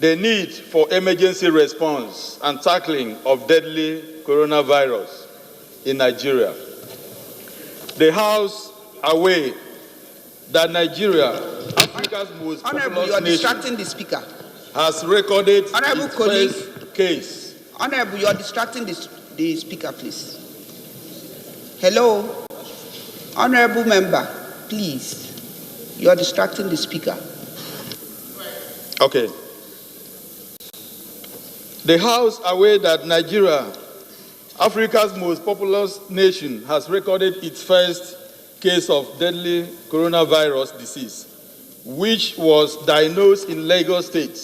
the need for emergency response and tackling of deadly coronavirus in Nigeria. The House aware that Nigeria, Africa's most Honorable, you are distracting the speaker. Has recorded Honorable its colleague, first case. Honorable, you are distracting the speaker, please. Hello? Honorable member, please. You are distracting the speaker. Okay. The House aware that Nigeria, Africa's most populous nation, has recorded its first case of deadly coronavirus disease, which was diagnosed in Lagos State.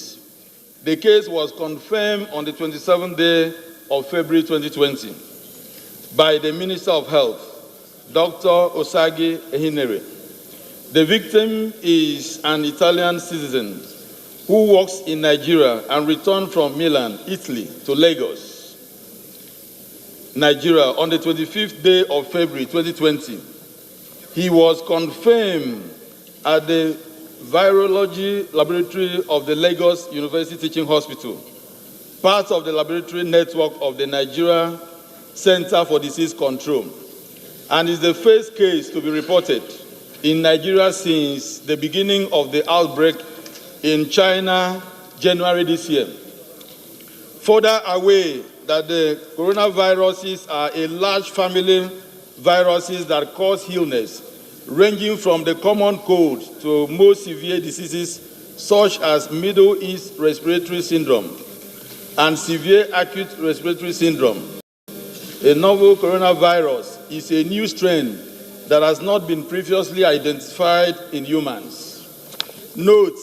The case was confirmed on the 27th day of February 2020 by the Minister of Health, Dr. Osagi Ehinere. The victim is an Italian citizen who works in Nigeria and returned from Milan, Italy, to Lagos, Nigeria, on the 25th day of February 2020. He was confirmed at the Virology Laboratory of the Lagos University Teaching Hospital, part of the laboratory network of the Nigeria Center for Disease Control, and is the first case to be reported in Nigeria since the beginning of the outbreak in China, January this year. Further aware that the coronaviruses are a large family viruses that cause illness, ranging from the common cold to more severe diseases such as Middle East Respiratory Syndrome and severe acute respiratory syndrome. A novel coronavirus is a new strain that has not been previously identified in humans. Note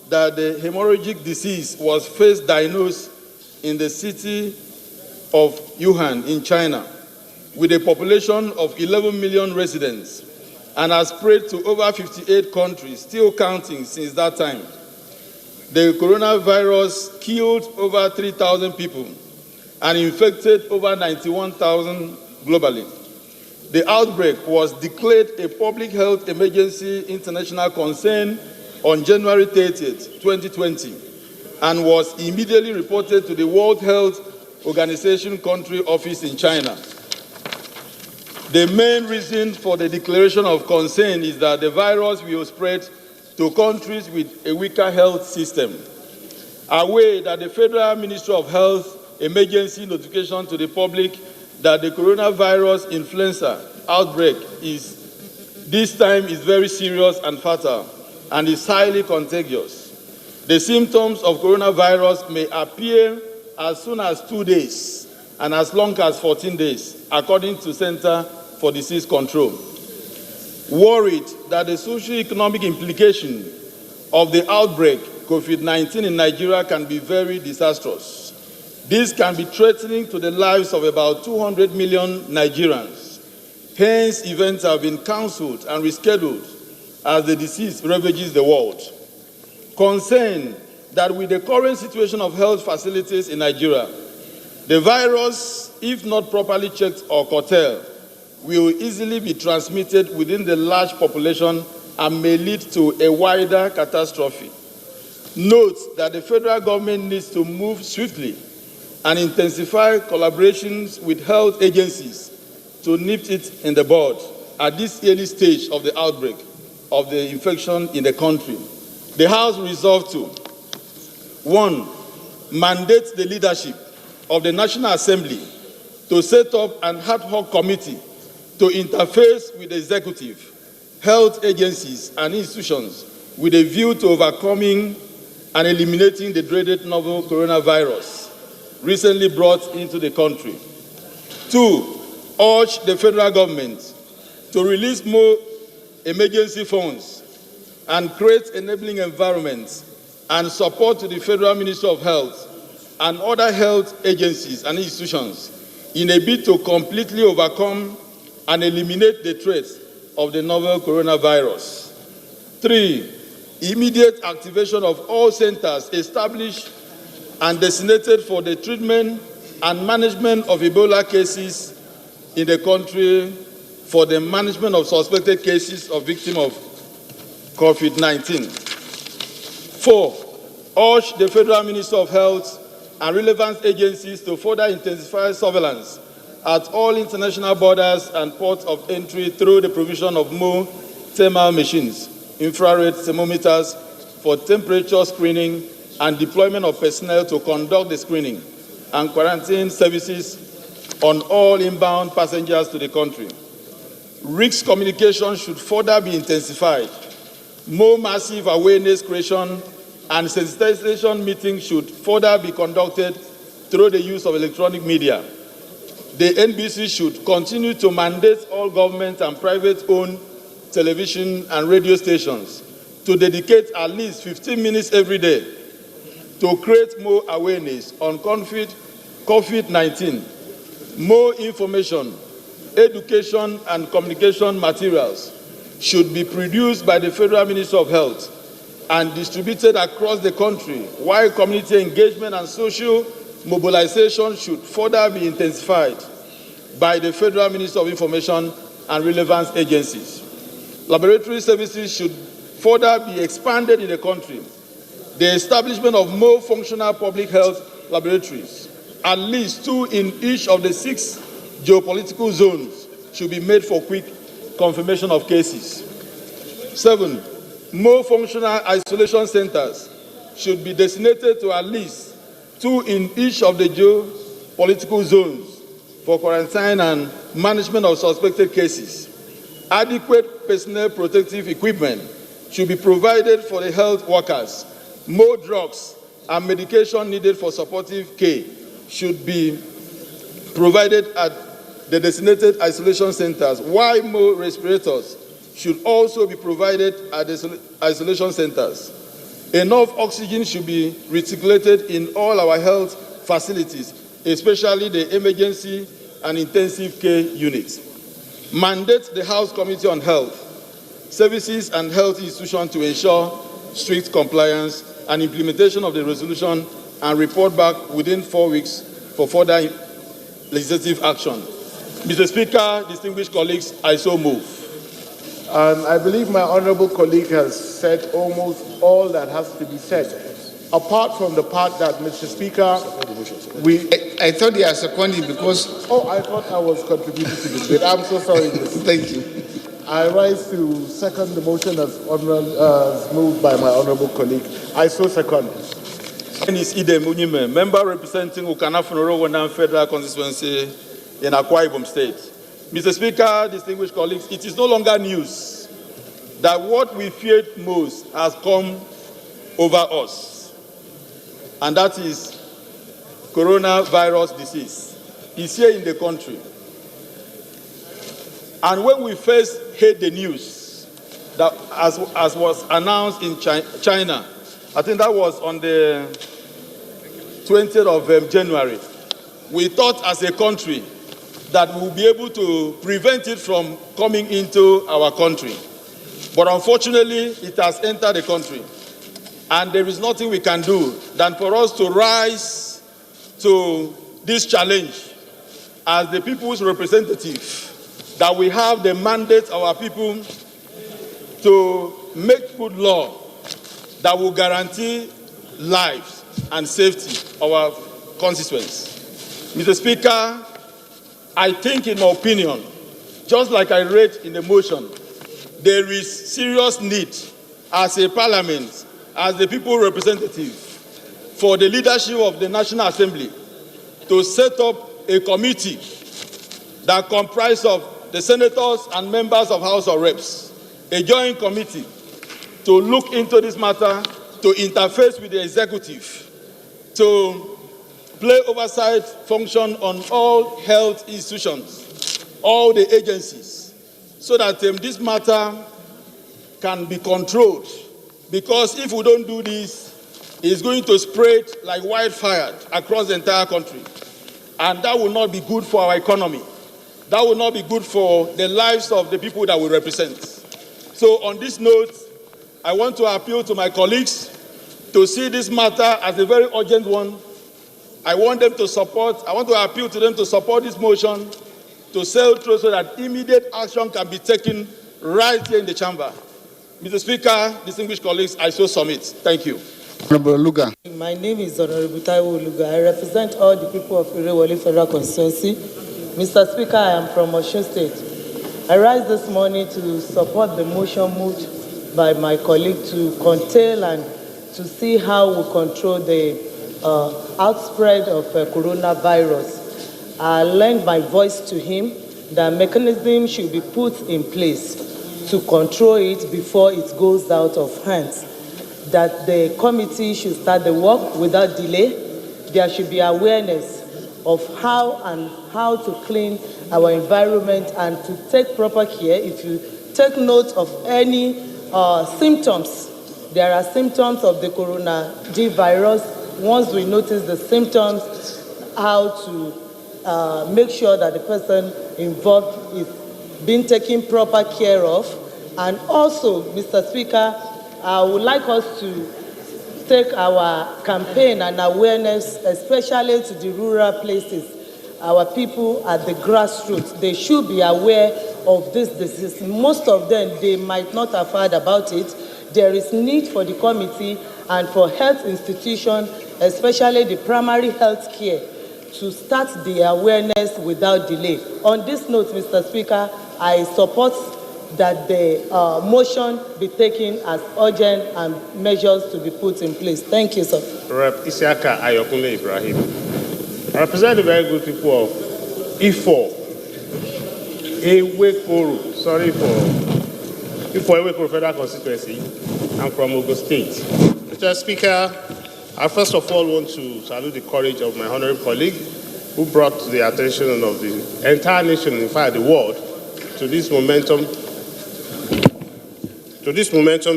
that the hemorrhagic disease was first diagnosed in the city of Wuhan in China, with a population of 11 million residents, and has spread to over 58 countries, still counting since that time. The coronavirus killed over 3,000 people and infected over 91,000 globally. The outbreak was declared a public health emergency international concern on January 30th, 2020, and was immediately reported to the World Health Organization country office in China. The main reason for the declaration of concern is that the virus will spread to countries with a weaker health system. Aware that the Federal Ministry of Health emergency notification to the public that the coronavirus influenza outbreak this time is very serious and fatal and is highly contagious. The symptoms of coronavirus may appear as soon as 2 days and as long as 14 days, according to Center for Disease Control. Worried that the socio-economic implication of the outbreak, COVID-19 in Nigeria, can be very disastrous. This can be threatening to the lives of about 200 million Nigerians. Hence, events have been cancelled and rescheduled as the disease ravages the world. Concerned that with the current situation of health facilities in Nigeria, the virus, if not properly checked or curtailed, will easily be transmitted within the large population and may lead to a wider catastrophe. Note that the federal government needs to move swiftly and intensify collaborations with health agencies to nip it in the bud at this early stage of the outbreak of the infection in the country. The House resolved to 1. Mandate the leadership of the National Assembly to set up an ad hoc committee to interface with the executive, health agencies, and institutions with a view to overcoming and eliminating the dreaded novel coronavirus recently brought into the country. 2. Urge the federal government to release more emergency funds and create enabling environments and support to the Federal Ministry of Health and other health agencies and institutions in a bid to completely overcome and eliminate the threat of the novel coronavirus. 3. Immediate activation of all centers established and designated for the treatment and management of Ebola cases in the country, for the management of suspected cases of victims of COVID-19. 4. urge the Federal Minister of Health and relevant agencies to further intensify surveillance at all international borders and ports of entry through the provision of more thermal machines, infrared thermometers for temperature screening, and deployment of personnel to conduct the screening and quarantine services on all inbound passengers to the country. Risk communication should further be intensified. More massive awareness creation and sensitization meetings should further be conducted through the use of electronic media. The NBC should continue to mandate all government and private-owned television and radio stations to dedicate at least 15 minutes every day to create more awareness on COVID-19, more information, education, and communication materials should be produced by the Federal Ministry of Health and distributed across the country, while community engagement and social mobilization should further be intensified by the Federal Ministry of Information and relevant agencies. Laboratory services should further be expanded in the country. The establishment of more functional public health laboratories, at least 2 in each of the 6 geopolitical zones, should be made for quick confirmation of cases. 7, more functional isolation centers should be designated to at least 2 in each of the geopolitical zones for quarantine and management of suspected cases. Adequate personnel protective equipment should be provided for the health workers. More drugs and medication needed for supportive care should be provided at the designated isolation centers, while more respirators should also be provided at the isolation centers. Enough oxygen should be recirculated in all our health facilities, especially the emergency and intensive care units. Mandate the House Committee on Health Services and Health Institutions to ensure strict compliance and implementation of the resolution and report back within 4 weeks for further legislative action. Mr. Speaker, distinguished colleagues, I so move. And I believe my honourable colleague has said almost all that has to be said. Apart from the part that, Mr. Speaker, I thought you were seconding because... Oh, I thought I was contributing to the debate. I'm so sorry. Thank you. I rise to second the motion as moved by my honourable colleague. I so second. Is Ide Munyime, member representing Ukanafunoro Federal Constituency in Akwa Ibom State. Mr. Speaker, distinguished colleagues, it is no longer news that what we feared most has come over us, and that is coronavirus disease. It's here in the country. And when we first heard the news that as was announced in China, I think that was on the 20th of January, we thought as a country that we will be able to prevent it from coming into our country. But unfortunately, it has entered the country. And there is nothing we can do than for us to rise to this challenge as the people's representative, that we have the mandate of our people to make good law that will guarantee lives and safety of our constituents. Mr. Speaker, I think, in my opinion, just like I read in the motion, there is serious need as a parliament, as the people representative, for the leadership of the National Assembly to set up a committee that comprises of the senators and members of House of Reps, a joint committee to look into this matter, to interface with the executive, to play oversight function on all health institutions, all the agencies, so that this matter can be controlled. Because if we don't do this, it's going to spread like wildfire across the entire country. And that will not be good for our economy. That will not be good for the lives of the people that we represent. So on this note, I want to appeal to my colleagues to see this matter as a very urgent one. I want to appeal to them to support this motion to sail through so that immediate action can be taken right here in the chamber. Mr. Speaker, distinguished colleagues, I so submit. Thank you. Honorable Luga. My name is Honorable Taiwo Luga. I represent all the people of Irewole Federal Constituency. Mr. Speaker, I am from Osun State. I rise this morning to support the motion moved by my colleague to curtail and to see how we control the outspread of coronavirus. I lend my voice to him that mechanism should be put in place to control it before it goes out of hands. That the committee should start the work without delay. There should be awareness of how to clean our environment and to take proper care. If you take note of any symptoms, there are symptoms of the coronavirus. Once we notice the symptoms, how to make sure that the person involved is being taken proper care of. And also, Mr. Speaker, I would like us to take our campaign and awareness, especially to the rural places, our people at the grassroots. They should be aware of this disease. Most of them, they might not have heard about it. There is need for the committee and for health institutions, especially the primary health care, to start the awareness without delay. On this note, Mr. Speaker, I support that the motion be taken as urgent and measures to be put in place. Thank you, sir. Rep. Isiaka Ayokunle Ibrahim. I represent the very good people of Ifo, Ewekoro, sorry for Ifo Ewekoro Federal Constituency. I'm from Ogun State. Mr. Speaker, I first of all want to salute the courage of my honorable colleague who brought to the attention of the entire nation, in fact the world, to this momentum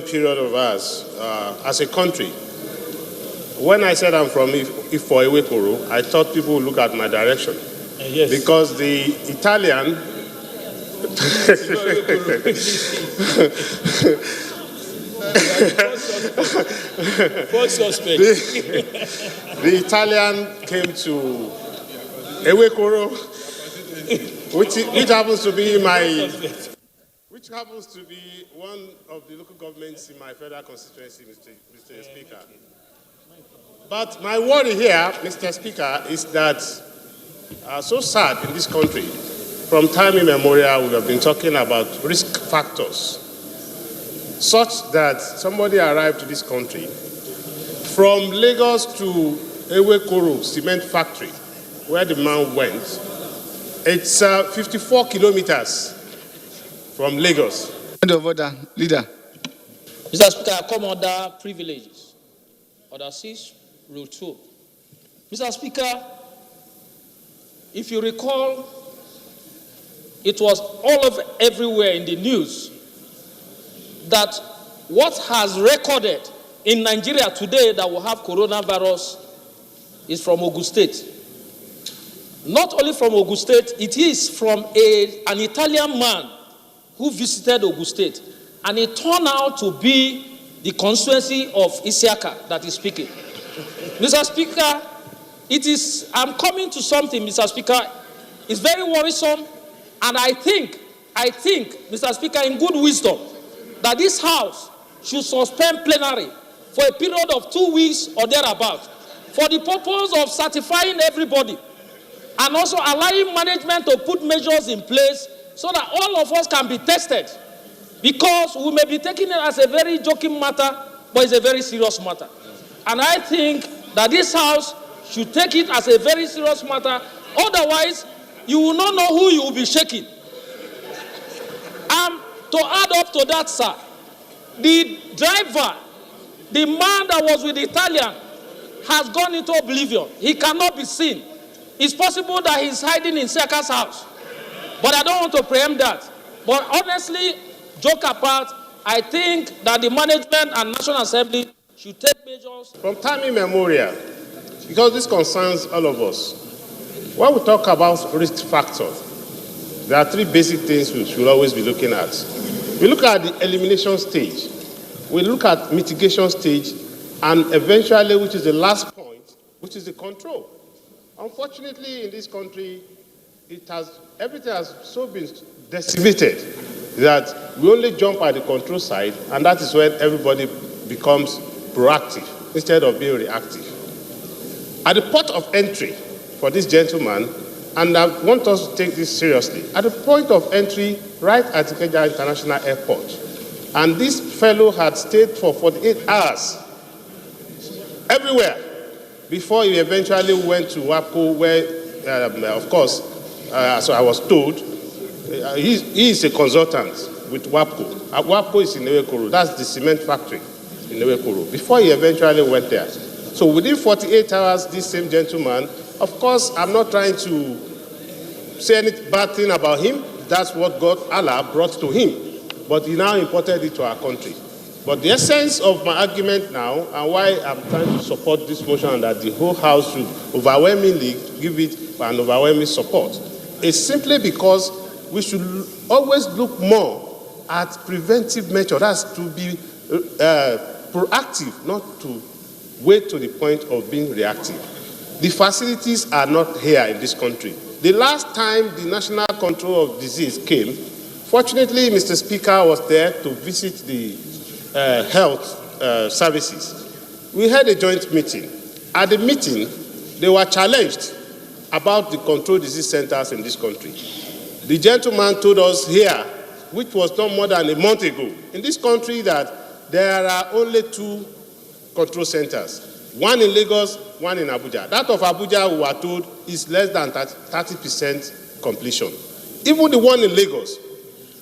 period of ours as a country. When I said I'm from Ifo Ewekoro, I thought people would look at my direction. Yes. Because the Italian the Italian came to Ewekoro, which happens to be one of the local governments in my federal constituency, Mr. Speaker. But my worry here, Mr. Speaker, is that so sad in this country, from time immemorial, we have been talking about risk factors, such that somebody arrived to this country from Lagos to Ewekoro cement factory, where the man went. It's 54 kilometers from Lagos. End of order. Leader. Mr. Speaker, I come under privileges. Order 6, Rule 2. Mr. Speaker, if you recall, it was all over everywhere in the news that what has recorded in Nigeria today that will have coronavirus is from Ogun State. Not only from Ogun State, it is from an Italian man who visited Ogun State, and it turned out to be the constituency of Isiaka that is speaking. Mr. Speaker, I'm coming to something, Mr. Speaker. It's very worrisome, and I think, Mr. Speaker, in good wisdom, that this House should suspend plenary for a period of 2 weeks or thereabout for the purpose of certifying everybody and also allowing management to put measures in place so that all of us can be tested, because we may be taking it as a very joking matter, but it's a very serious matter. And I think that this House should take it as a very serious matter. Otherwise, you will not know who you will be shaking. To add up to that, sir, the driver, the man that was with the Italian, has gone into oblivion. He cannot be seen. It's possible that he's hiding in Seka's house. But I don't want to preempt that. But honestly, joke apart, I think that the management and National Assembly should take measures. From time immemorial, because this concerns all of us, when we talk about risk factors, there are 3 basic things we should always be looking at. We look at the elimination stage, we look at mitigation stage, and eventually, which is the last point, which is the control. Unfortunately, in this country, everything has so been decimated that we only jump at the control side, and that is when everybody becomes proactive. instead of being reactive. At the port of entry for this gentleman, and I want us to take this seriously, at the point of entry right at Ikeja International Airport, and this fellow had stayed for 48 hours everywhere before he eventually went to WAPCO, where, of course, so I was told, he is a consultant with WAPCO. WAPCO is in Ewekoro. That's the cement factory in Ewekoro. Before he eventually went there. So within 48 hours, this same gentleman, of course, I'm not trying to say any bad thing about him. That's what God, Allah, brought to him. But he now imported it to our country. But the essence of my argument now, and why I'm trying to support this motion and that the whole House should overwhelmingly give it an overwhelming support, is simply because we should always look more at preventive measures. That's to be proactive, not to wait to the point of being reactive. The facilities are not here in this country. The last time the National Control of Disease came, fortunately, Mr. Speaker was there to visit the health services. We had a joint meeting. At the meeting, they were challenged about the control disease centers in this country. The gentleman told us here, which was not more than a month ago, in this country that there are only 2 control centers, one in Lagos, one in Abuja. That of Abuja, we were told, is less than 30% completion. Even the one in Lagos,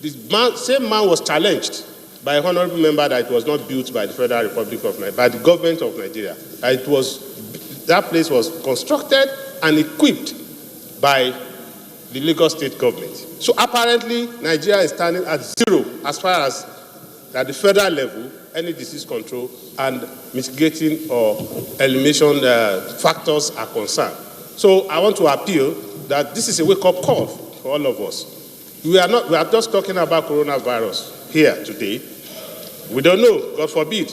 the same man was challenged by a honorable member that it was not built by the Federal Republic of Nigeria, by the government of Nigeria. That place was constructed and equipped by the Lagos state government. So apparently, Nigeria is standing at 0 as far as at the federal level, any disease control and mitigating or elimination factors are concerned. So I want to appeal that this is a wake-up call for all of us. We are just talking about coronavirus here today. We don't know, God forbid.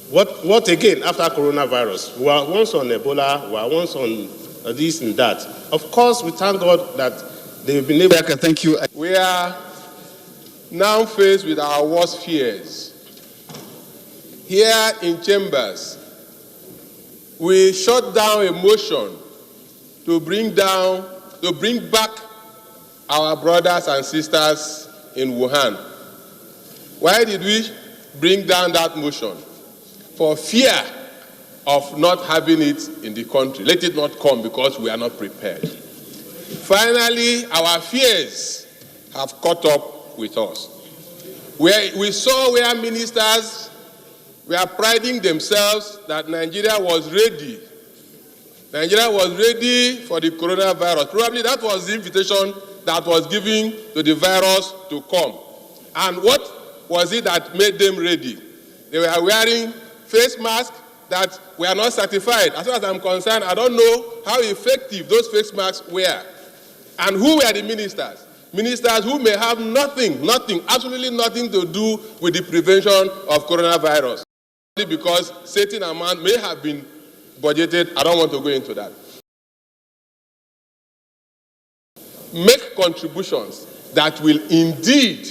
What again after coronavirus? We were once on Ebola, we were once on this and that. Of course, we thank God that they've been able to. Thank you. We are now faced with our worst fears. Here in Chambers, we shut down a motion to bring back our brothers and sisters in Wuhan. Why did we bring down that motion? For fear of not having it in the country. Let it not come because we are not prepared. Finally, our fears have caught up with us. We saw where ministers were priding themselves that Nigeria was ready. Nigeria was ready for the coronavirus. Probably that was the invitation that was given to the virus to come. And what was it that made them ready? They were wearing face masks that were not certified. As far as I'm concerned, I don't know how effective those face masks were. And who were the ministers? Ministers who may have nothing, absolutely nothing to do with the prevention of coronavirus. Because certain amount may have been budgeted. I don't want to go into that. Make contributions that will indeed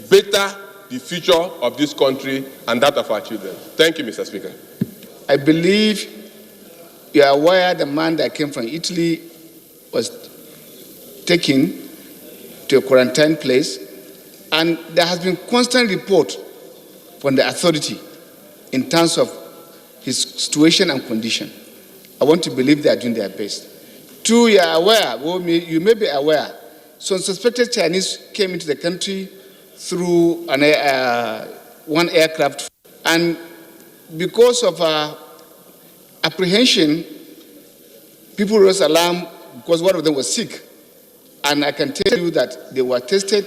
better the future of this country and that of our children. Thank you, Mr. Speaker. I believe you are aware the man that came from Italy was taken to a quarantine place, and there has been constant report from the authority in terms of his situation and condition. I want to believe they are doing their best. 2, you are aware, you may be aware, some suspected Chinese came into the country through one aircraft, and because of apprehension, people rose alarm because one of them was sick. And I can tell you that they were tested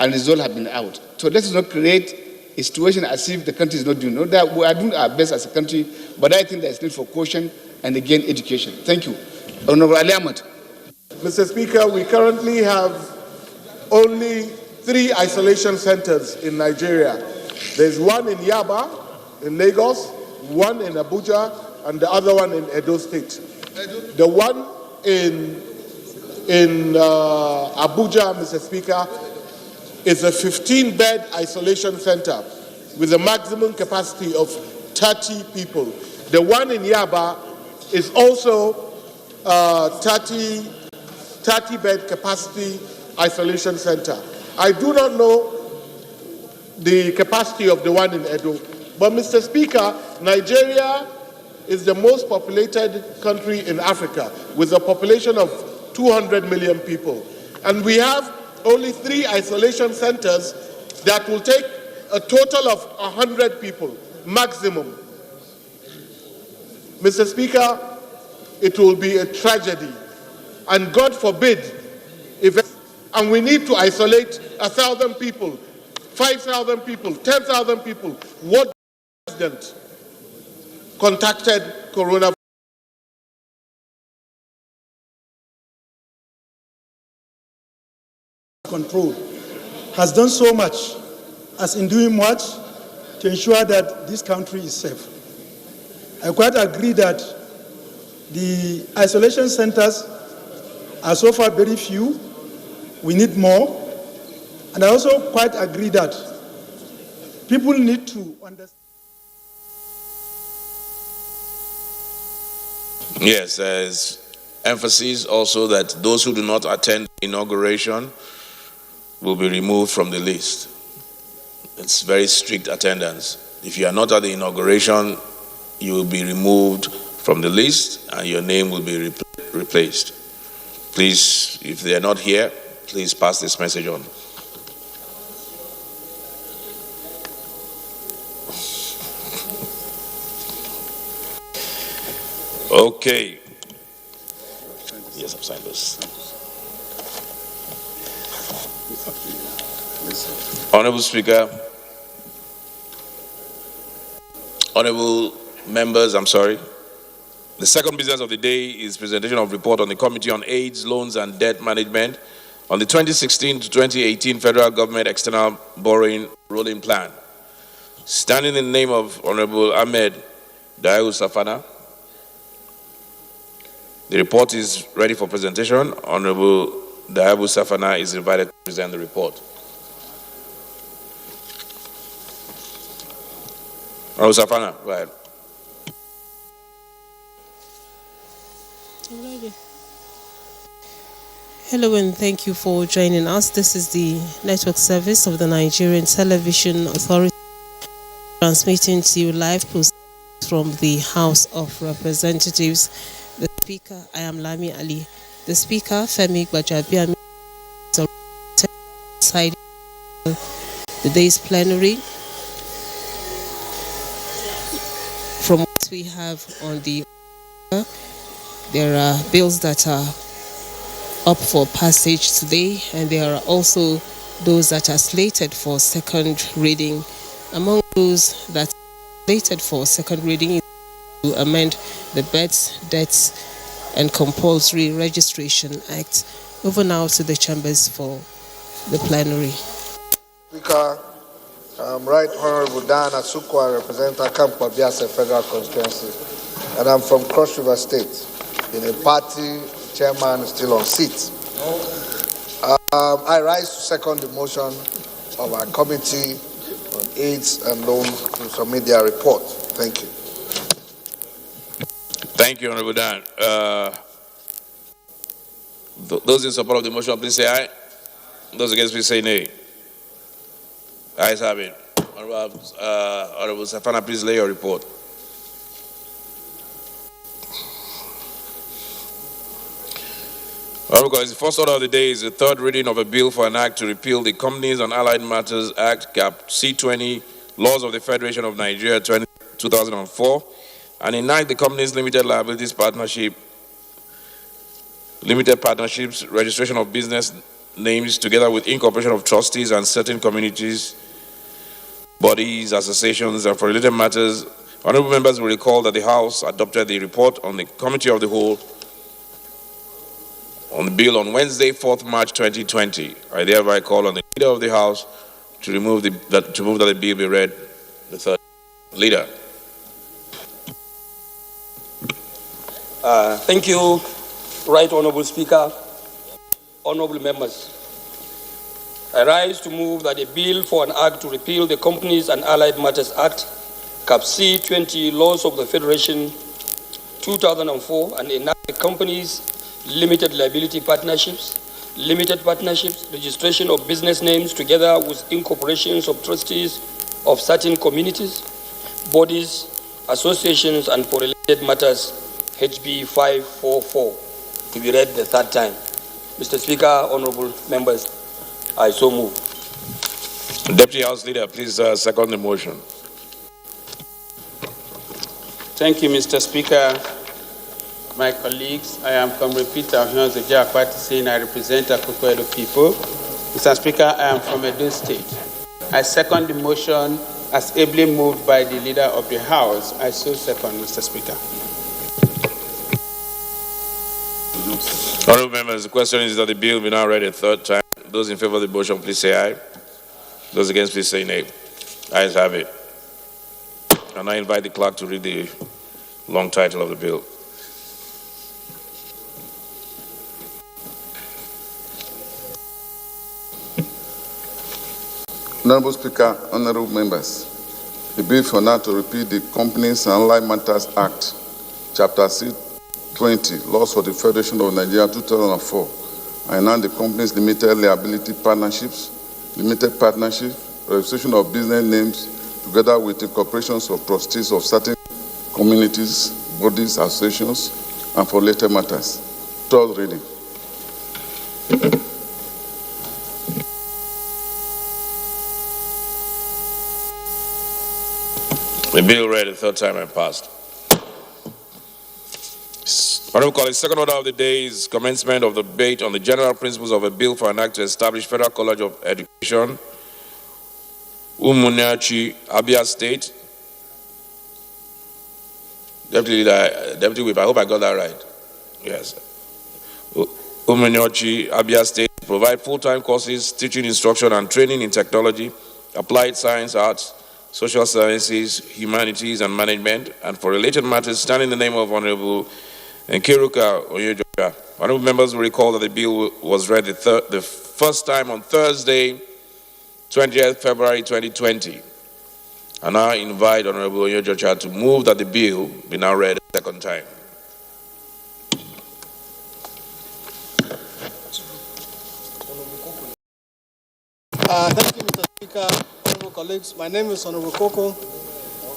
and results have been out. So let's not create a situation as if the country is not doing. Not that we are doing our best as a country, but I think there is need for caution and again education. Thank you. Honorable Ali Ahmed. Mr. Speaker, we currently have only 3 isolation centers in Nigeria. There's one in Yaba, in Lagos, one in Abuja, and the other one in Edo State. The one in Abuja, Mr. Speaker, is a 15-bed isolation center with a maximum capacity of 30 people. The one in Yaba is also 30-bed capacity isolation center. I do not know the capacity of the one in Edo, but Mr. Speaker, Nigeria is the most populated country in Africa with a population of 200 million people. And we have only 3 isolation centers that will take a total of 100 people, maximum. Mr. Speaker, it will be a tragedy. And God forbid, and we need to isolate 1,000 people, 5,000 people, 10,000 people. What president contacted coronavirus? Control has done so much as in doing much to ensure that this country is safe. I quite agree that the isolation centers are so far very few. We need more. And I also quite agree that people need to understand. Yes, there's emphasis also that those who do not attend inauguration will be removed from the list. It's very strict attendance. If you are not at the inauguration, you will be removed from the list and your name will be replaced. Please, if they are not here, please pass this message on. Okay. Yes, I've signed those. Honorable Speaker, honorable members, the second business of the day is presentation of report on the Committee on AIDS, Loans and Debt Management on the 2016 to 2018 Federal Government External Borrowing Rolling Plan. Standing in the name of Honorable Ahmed Dahiru Safana, the report is ready for presentation. Honorable Dahiru Safana is invited to present the report. Honorable Safana, go ahead. Hello and thank you for joining us. This is the network service of the Nigerian Television Authority, transmitting to you live from the House of Representatives. The Speaker, I am Lami Ali. The Speaker, Femi Gbajabiamila, is the day's plenary. From what we have on the there are bills that are up for passage today, and there are also those that are slated for second reading. Among those that are slated for second reading is to amend the Births, Deaths and Compulsory Registration Act. Over now to the chambers for the plenary. Speaker, I'm Right Honorable Dan Asukwa, I represent Akamkpa Biase Federal Constituency, and I'm from Cross River State. In a party, chairman is still on seat. I rise to second the motion of our Committee on AIDS and Loans to submit their report. Thank you. Thank you, Honorable Dan. Those in support of the motion, please say aye. Those against, please say nay. Ayes have it. Honorable Safana, please lay your report. Honorable, the first order of the day is the third reading of a bill for an act to repeal the Companies and Allied Matters Act, Cap C20, Laws of the Federation of Nigeria 2004, and enact the Companies Limited Liabilities Partnership, Limited Partnerships, registration of business names, together with incorporation of trustees and certain communities, bodies, associations, and for related matters. Honorable members will recall that the House adopted the report on the Committee of the Whole on the bill on Wednesday, 4th March 2020. I thereby call on the Leader of the House to move that the bill be read. The third Leader. Thank you, Right Honorable Speaker, honorable members. I rise to move that a bill for an act to repeal the Companies and Allied Matters Act, Cap C 20, Laws of the Federation 2004, and enact the companies, limited liability partnerships, limited partnerships, registration of business names together with incorporations of trustees of certain communities, bodies, associations, and for related matters, HB 544, to be read the third time. Mr. Speaker, honorable members, I so move. Deputy House Leader, please second the motion. Thank you, Mr. Speaker. My colleagues, I am Comrade Peter Hyonzo Party saying I represent Akoko Edo people. Mr. Speaker, I am from Edo State. I second the motion as ably moved by the Leader of the House. I so second, Mr. Speaker. Honourable members, the question is that the bill be now read a third time. Those in favour of the motion, please say aye. Those against, please say nay. Ayes have it. And I invite the clerk to read the long title of the bill. Honourable Speaker, honourable members, the bill for now to repeal the Companies and Allied Matters Act, Chapter C-20, Laws for the Federation of Nigeria 2004, and now the companies limited liability partnerships, limited partnership, registration of business names, together with the corporations of trustees of certain communities, bodies, associations, and for related matters. Third reading. The bill read a third time and passed. Honourable colleagues, second order of the day is commencement of the debate on the general principles of a bill for an act to establish Federal College of Education, Umunyachi, Abia State. Deputy Whip, I hope I got that right. Yes. Umunyachi, Abia State, provide full-time courses, teaching, instruction, and training in technology, applied science, arts, social sciences, humanities, and management, and for related matters, stand in the name of Honorable Nkiruka Onyejocha. Honorable members will recall that the bill was read the first time on Thursday, 20th February 2020. And now I invite Honorable Onyejocha to move that the bill be now read a second time. Thank you, Mr. Speaker. Honorable colleagues, my name is Honorable Koko.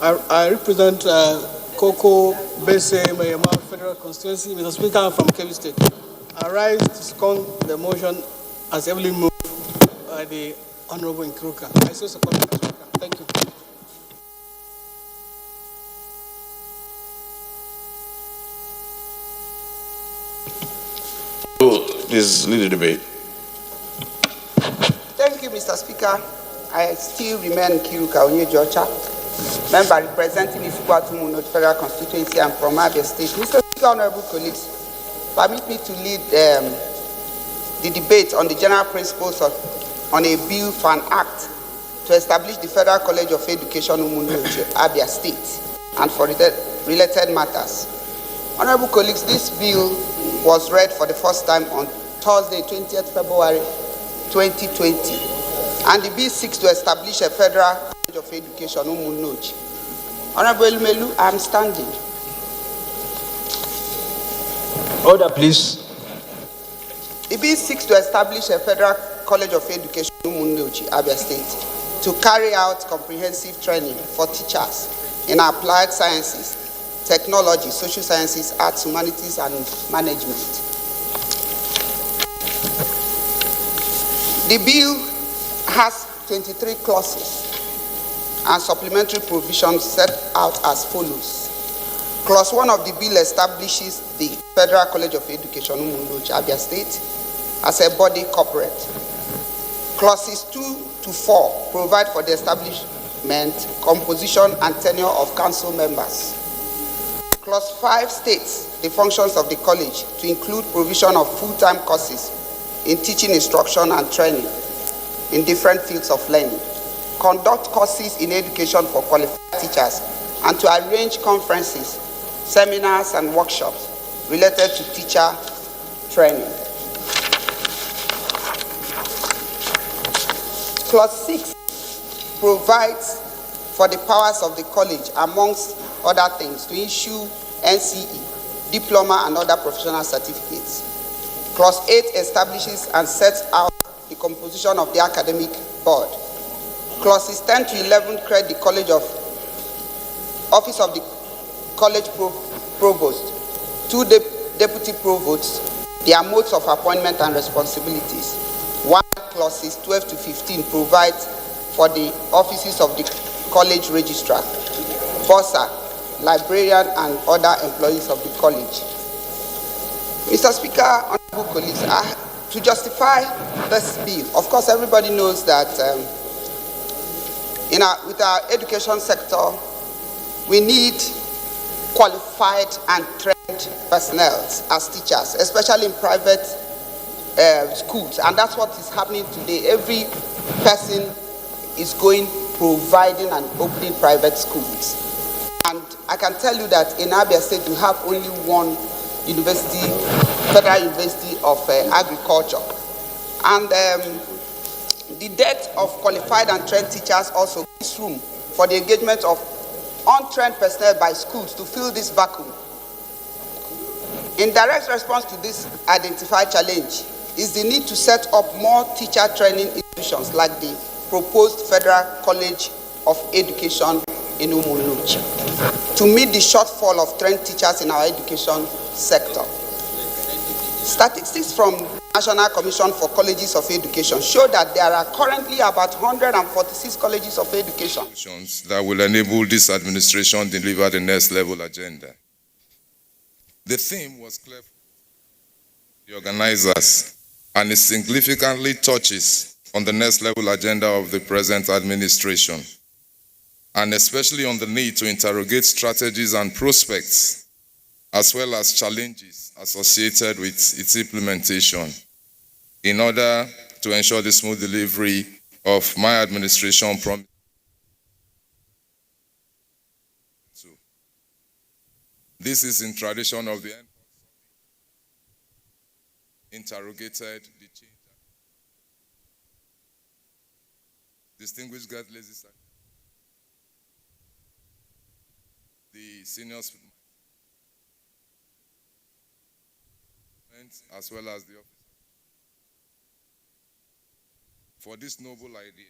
I represent Koko Bese Mayama Federal Constituency. Mr. Speaker, I'm from Kebbi State. I rise to second the motion as heavily moved by the Honorable Nkiruka. I so second, Mr. Speaker. Thank you. Please lead the debate. Thank you, Mr. Speaker. I still remain Nkiruka Onyejocha, member representing Isukwatu Federal Constituency and from Abia State. Mr. Speaker, honorable colleagues, permit me to lead the debate on the general principles on a bill for an act to establish the Federal College of Education, Abia State, and for related matters. Honorable colleagues, this bill was read for the first time on Thursday, 20th February 2020. And the bill seeks to establish a Federal College of Education, Honorable Elumelu, I am standing. Order, please. The bill seeks to establish a Federal College of Education, Abia State, to carry out comprehensive training for teachers in applied sciences, technology, social sciences, arts, humanities, and management. The bill has 23 clauses and supplementary provisions set out as follows. Clause 1 of the bill establishes the Federal College of Education, Abia State, as a body corporate. Clauses 2 to 4 provide for the establishment, composition, and tenure of council members. Clause 5 states the functions of the college to include provision of full-time courses in teaching, instruction, and training in different fields of learning, conduct courses in education for qualified teachers, and to arrange conferences, seminars, and workshops related to teacher training. Clause 6 provides for the powers of the college, amongst other things, to issue NCE, diploma, and other professional certificates. Clause 8 establishes and sets out the composition of the academic board. Clauses 10 to 11 create the College of Office of the College Provost, 2 deputy provosts, their modes of appointment and responsibilities. While clauses 12 to 15 provide for the offices of the college registrar, bursar, librarian, and other employees of the college. Mr. Speaker, honorable colleagues, to justify this bill, of course, everybody knows that with our education sector, we need qualified and trained personnel as teachers, especially in private schools, and that's what is happening today. Every person is providing and opening private schools. And I can tell you that in Abia State, we have only one university, Federal University of Agriculture. And the dearth of qualified and trained teachers also gives room for the engagement of untrained personnel by schools to fill this vacuum. In direct response to this identified challenge is the need to set up more teacher training institutions like the proposed Federal College of Education in Umunuchi to meet the shortfall of trained teachers in our education sector. Statistics from National Commission for Colleges of Education show that there are currently about 146 colleges of education that will enable this administration to deliver the next level agenda. The theme was clear for the organizers, and it significantly touches on the next level agenda of the present administration, and especially on the need to interrogate strategies and prospects, as well as challenges associated with its implementation, in order to ensure the smooth delivery of my administration promise. This is in tradition of the interrogated the change. Distinguished guest ladies, the seniors, as well as the officer, for this noble idea.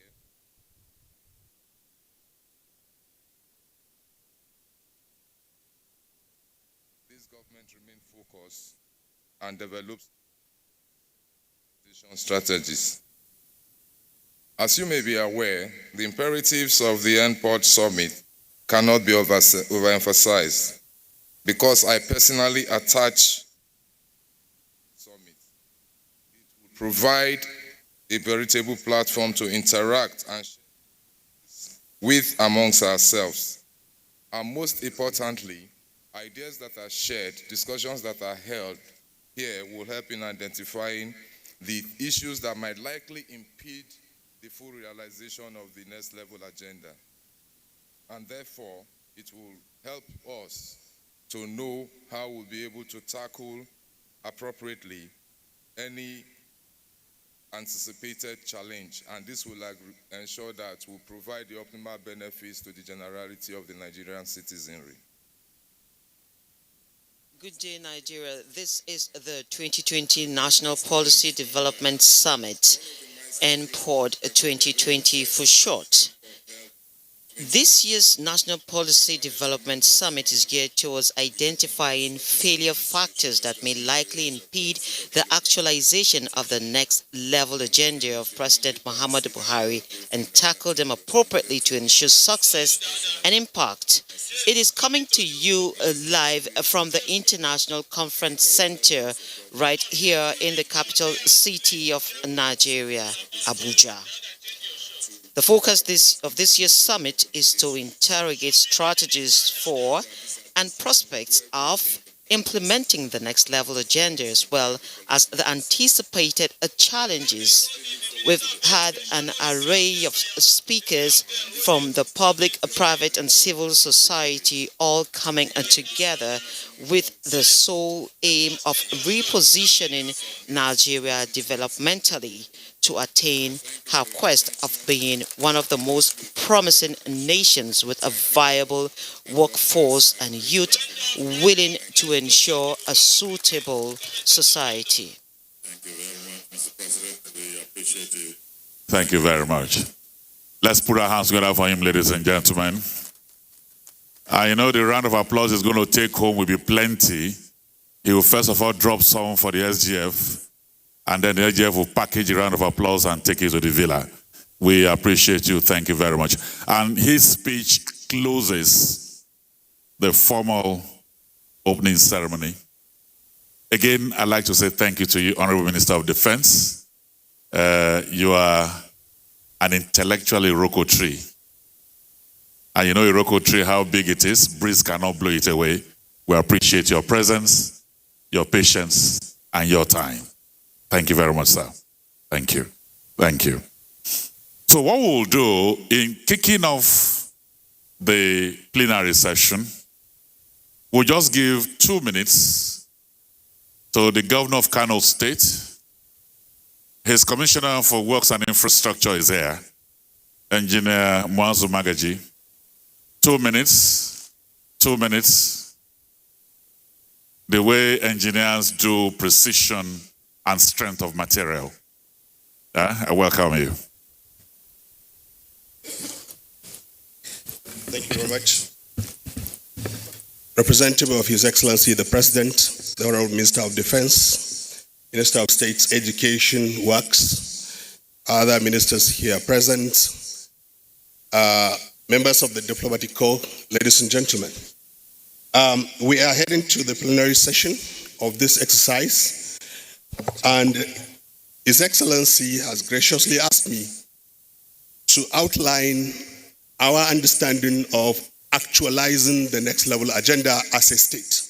This government remain focused and develops strategies. As you may be aware, the imperatives of the NPOD Summit cannot be overemphasized, because I personally attach Summit. It will provide a veritable platform to interact and with amongst ourselves. And most importantly, ideas that are shared, discussions that are held here will help in identifying the issues that might likely impede the full realization of the next level agenda. And therefore, it will help us to know how we'll be able to tackle appropriately any anticipated challenge. And this will ensure that we'll provide the optimal benefits to the generality of the Nigerian citizenry. Good day, Nigeria. This is the 2020 National Policy Development Summit, NPOD 2020 for short. This year's National Policy Development Summit is geared towards identifying failure factors that may likely impede the actualization of the next level agenda of President Muhammadu Buhari and tackle them appropriately to ensure success and impact. It is coming to you live from the International Conference Center right here in the capital city of Nigeria, Abuja. The focus of this year's summit is to interrogate strategies for and prospects of implementing the next level agenda, as well as the anticipated challenges We've had an array of speakers from the public, private, and civil society all coming together with the sole aim of repositioning Nigeria developmentally to attain her quest of being one of the most promising nations with a viable workforce and youth willing to ensure a suitable society. Thank you very much, Mr. President. We appreciate you. Thank you very much. Let's put our hands together for him, ladies and gentlemen. I know the round of applause is going to take home will be plenty. He will first of all drop some for the SGF, and then the SGF will package a round of applause and take it to the villa. We appreciate you. Thank you very much. And his speech closes the formal opening ceremony. Again, I'd like to say thank you to you, Honorable Minister of Defense. You are an intellectual Iroko tree. And you know Iroko tree, how big it is. Breeze cannot blow it away. We appreciate your presence, your patience, and your time. Thank you very much, sir. Thank you. Thank you. So what we'll do in kicking off the plenary session, we'll just give 2 minutes to the governor of Kano State. His commissioner for works and infrastructure is here, Engineer Mwanzu Magaji. 2 minutes, 2 minutes. The way engineers do precision and strength of material. I welcome you. Thank you very much. Representative of His Excellency the President, the Honorable Minister of Defense, Minister of State's Education, Works, other ministers here present, members of the Diplomatic Corps, ladies and gentlemen. We are heading to the plenary session of this exercise, and His Excellency has graciously asked me to outline our understanding of actualizing the next level agenda as a state.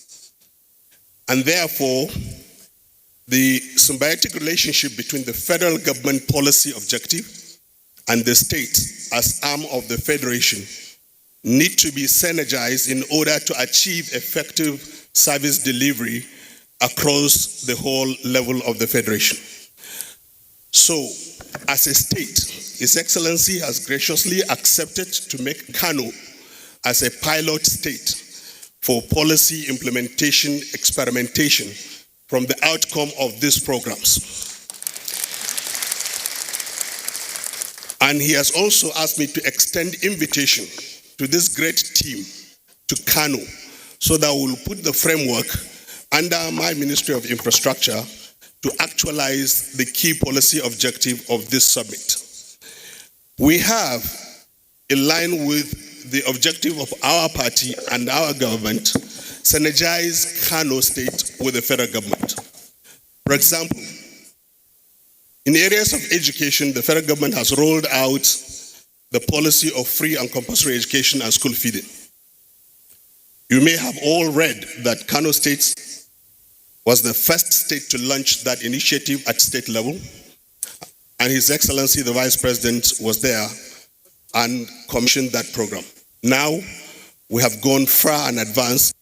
And therefore, the symbiotic relationship between the federal government policy objective and the state as arm of the federation need to be synergized in order to achieve effective service delivery across the whole level of the federation. So, as a state, His Excellency has graciously accepted to make Kano as a pilot state for policy implementation experimentation from the outcome of these programs. And he has also asked me to extend invitation to this great team to Kano so that we'll put the framework under my Ministry of Infrastructure to actualize the key policy objective of this summit. We have, in line with the objective of our party and our government, synergize Kano State with the federal government. For example, in areas of education, the federal government has rolled out the policy of free and compulsory education and school feeding. You may have all read that Kano State was the first state to launch that initiative at state level, and His Excellency the Vice President was there and commissioned that program. Now, we have gone far and advanced.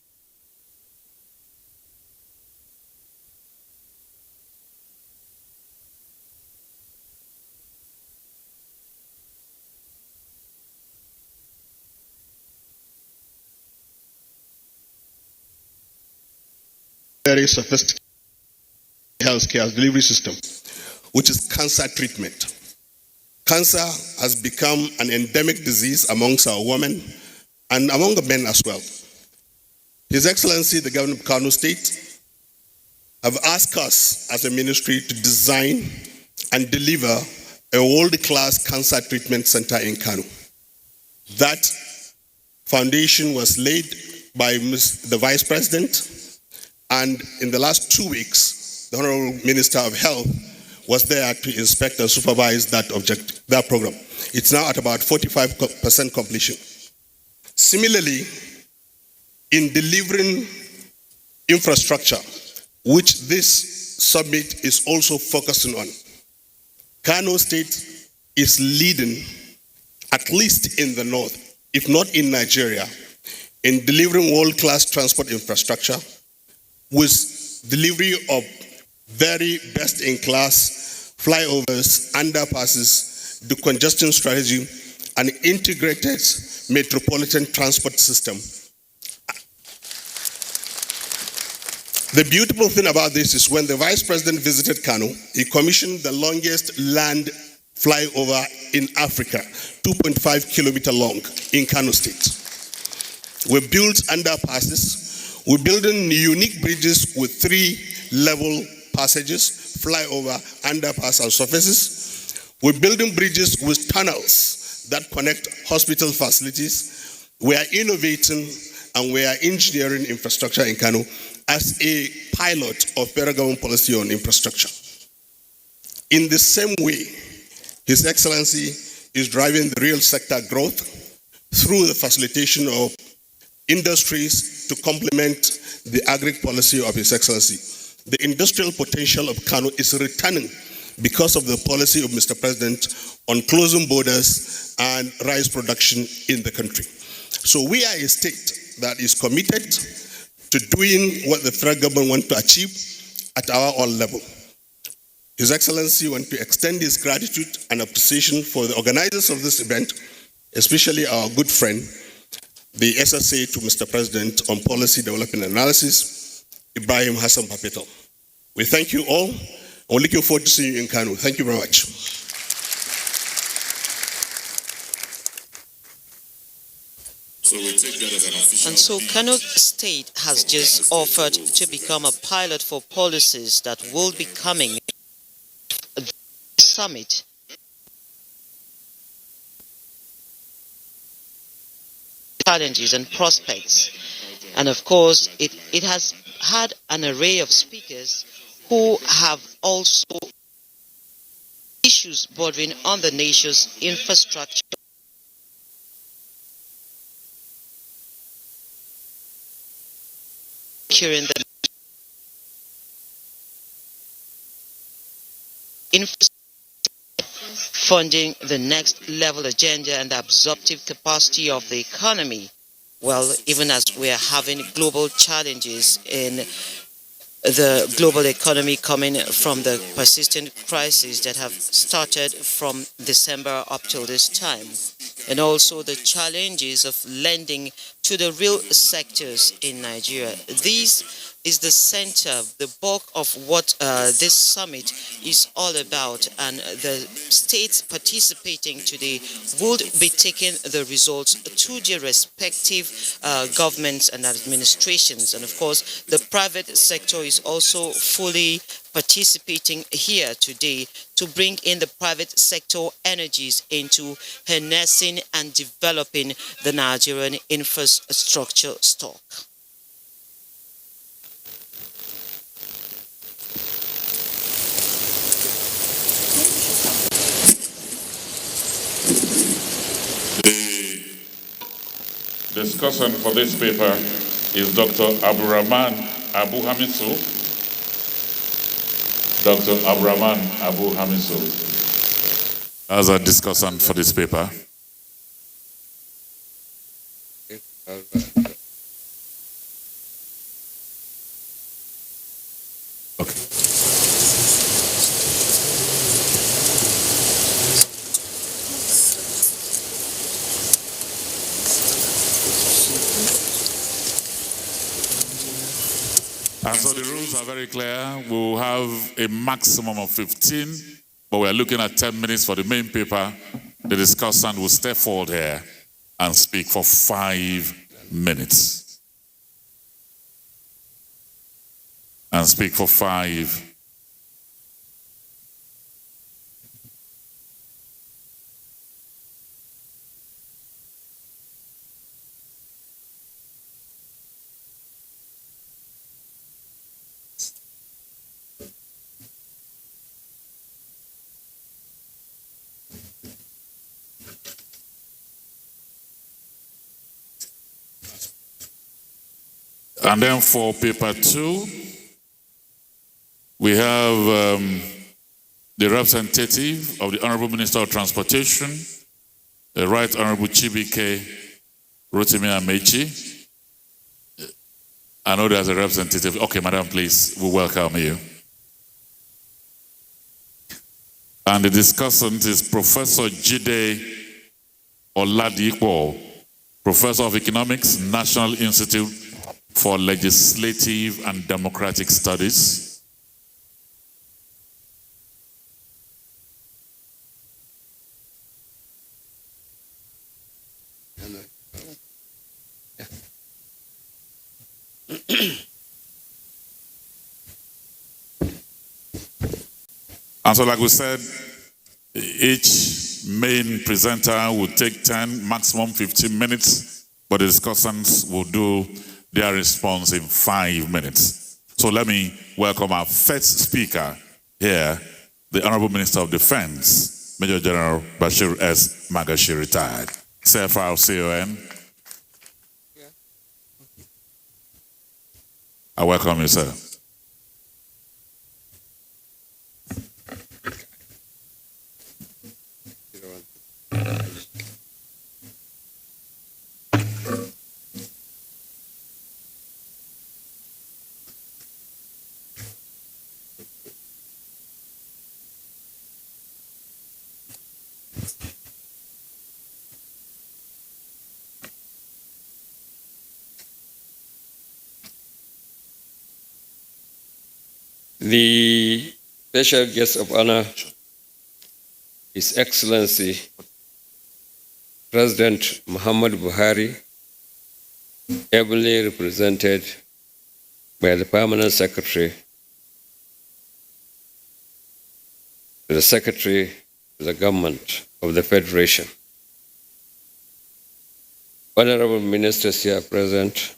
Very sophisticated healthcare delivery system, which is cancer treatment. Cancer has become an endemic disease amongst our women and among the men as well. His Excellency, the Governor of Kano State, have asked us as a ministry to design and deliver a world-class cancer treatment center in Kano. That foundation was laid by the Vice President, and in the last 2 weeks, the Honorable Minister of Health was there to inspect and supervise that program. It's now at about 45% completion. Similarly, in delivering infrastructure, which this summit is also focusing on, Kano State is leading, at least in the north, if not in Nigeria, in delivering world-class transport infrastructure with delivery of very best-in-class flyovers, underpasses, decongestion strategy, and integrated metropolitan transport system. The beautiful thing about this is when the Vice President visited Kano, he commissioned the longest land flyover in Africa, 2.5 kilometers long in Kano State. We built underpasses. We're building unique bridges with 3 level passages, flyover, underpass, and surfaces. We're building bridges with tunnels that connect hospital facilities. We are innovating and we are engineering infrastructure in Kano as a pilot of federal government policy on infrastructure. In the same way, His Excellency is driving the real sector growth through the facilitation of industries to complement the agri policy of His Excellency. The industrial potential of Kano is returning because of the policy of Mr. President on closing borders and rice production in the country. So we are a state that is committed to doing what the federal government wants to achieve at our own level. His Excellency wants to extend his gratitude and appreciation for the organizers of this event, especially our good friend, the SSA to Mr. President on Policy Development Analysis, Ibrahim Hassan Papetal. We thank you all. We're looking forward to seeing you in Kano. Thank you very much. So we take that as an official. And so Kano State has just offered to become a pilot for policies that will be coming at the summit. Challenges and prospects. And of course, it has had an array of speakers who have also issues bordering on the nation's infrastructure. Securing the infrastructure, funding the next level agenda and the absorptive capacity of the economy. Well, even as we are having global challenges in the global economy coming from the persistent crises that have started from December up till this time, and also the challenges of lending to the real sectors in Nigeria. This is the center, the bulk of what this summit is all about, and the states participating today would be taking the results to their respective governments and administrations. And of course, the private sector is also fully participating here today to bring in the private sector energies into harnessing and developing the Nigerian infrastructure stock. The discussant for this paper is Dr. Abdurrahman Abu Hamisu. Dr. Abdurrahman Abu Hamisu as a discussant for this paper. Okay. And so the rules are very clear. We'll have a maximum of 15, but we're looking at 10 minutes for the main paper. The discussant will step forward here and speak for 5 minutes. And speak for 5. And then for paper 2, we have the representative of the Honorable Minister of Transportation, the Right Honorable Chibike Rotimi Amechi. I know there's a representative. Okay, Madam, please, we welcome you. And the discussant is Professor Jide Oladipo, Professor of Economics, National Institute for Legislative and Democratic Studies. And so, like we said, each main presenter will take 10, maximum 15 minutes, but the discussants will do their response in 5 minutes. So let me welcome our first speaker here, the Honorable Minister of Defense, Major General Bashir S. Magashi, retired. CFR-CON. I welcome you, sir. The special guest of honor, His Excellency President Muhammad Buhari, ably represented by the Permanent Secretary, the Secretary to the Government of the Federation. Honorable Ministers here present,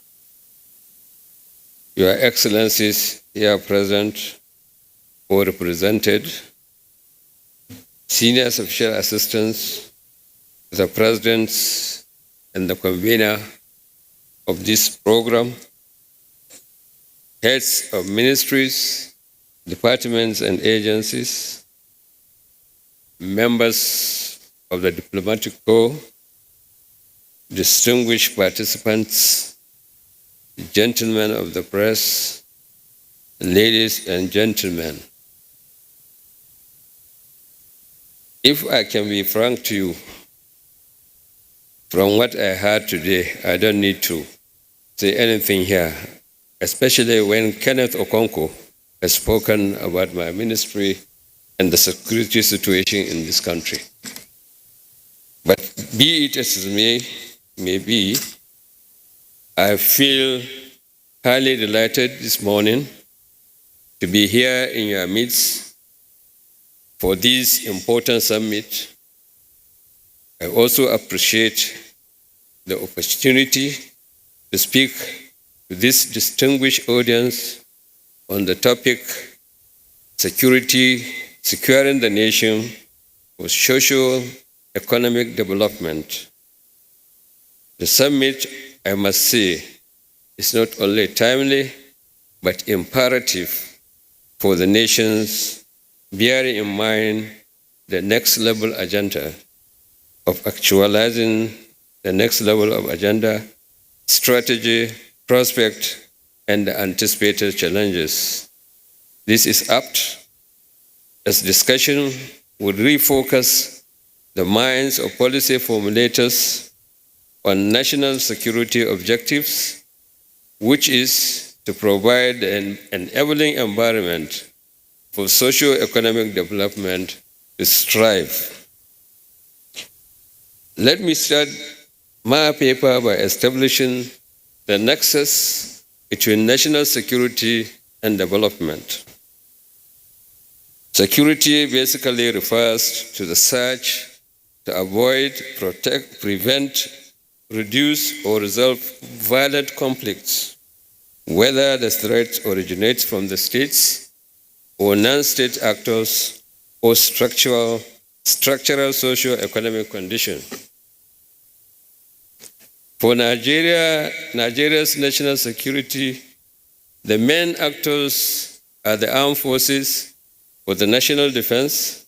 Your Excellencies here present or represented, senior official assistants, the presidents and the convener of this program, heads of ministries, departments and agencies, members of the diplomatic corps, distinguished participants, gentlemen of the press, ladies and gentlemen. If I can be frank to you, from what I heard today, I don't need to say anything here, especially when Kenneth Okonkwo has spoken about my ministry and the security situation in this country. But be it as it may be, I feel highly delighted this morning to be here in your midst for this important summit. I also appreciate the opportunity to speak to this distinguished audience on the topic security, securing the nation for socio-economic development. The summit, I must say, is not only timely, but imperative for the nations, bearing in mind the next level agenda of actualizing the next level of agenda, strategy, prospect, and the anticipated challenges. This is apt as discussion would refocus the minds of policy formulators on national security objectives, which is to provide an enabling environment for socio-economic development to strive. Let me start my paper by establishing the nexus between national security and development. Security basically refers to the search to avoid, protect, prevent, reduce, or resolve violent conflicts, whether the threat originates from the states or non-state actors or structural socio-economic conditions. For Nigeria's national security, the main actors are the armed forces for the national defense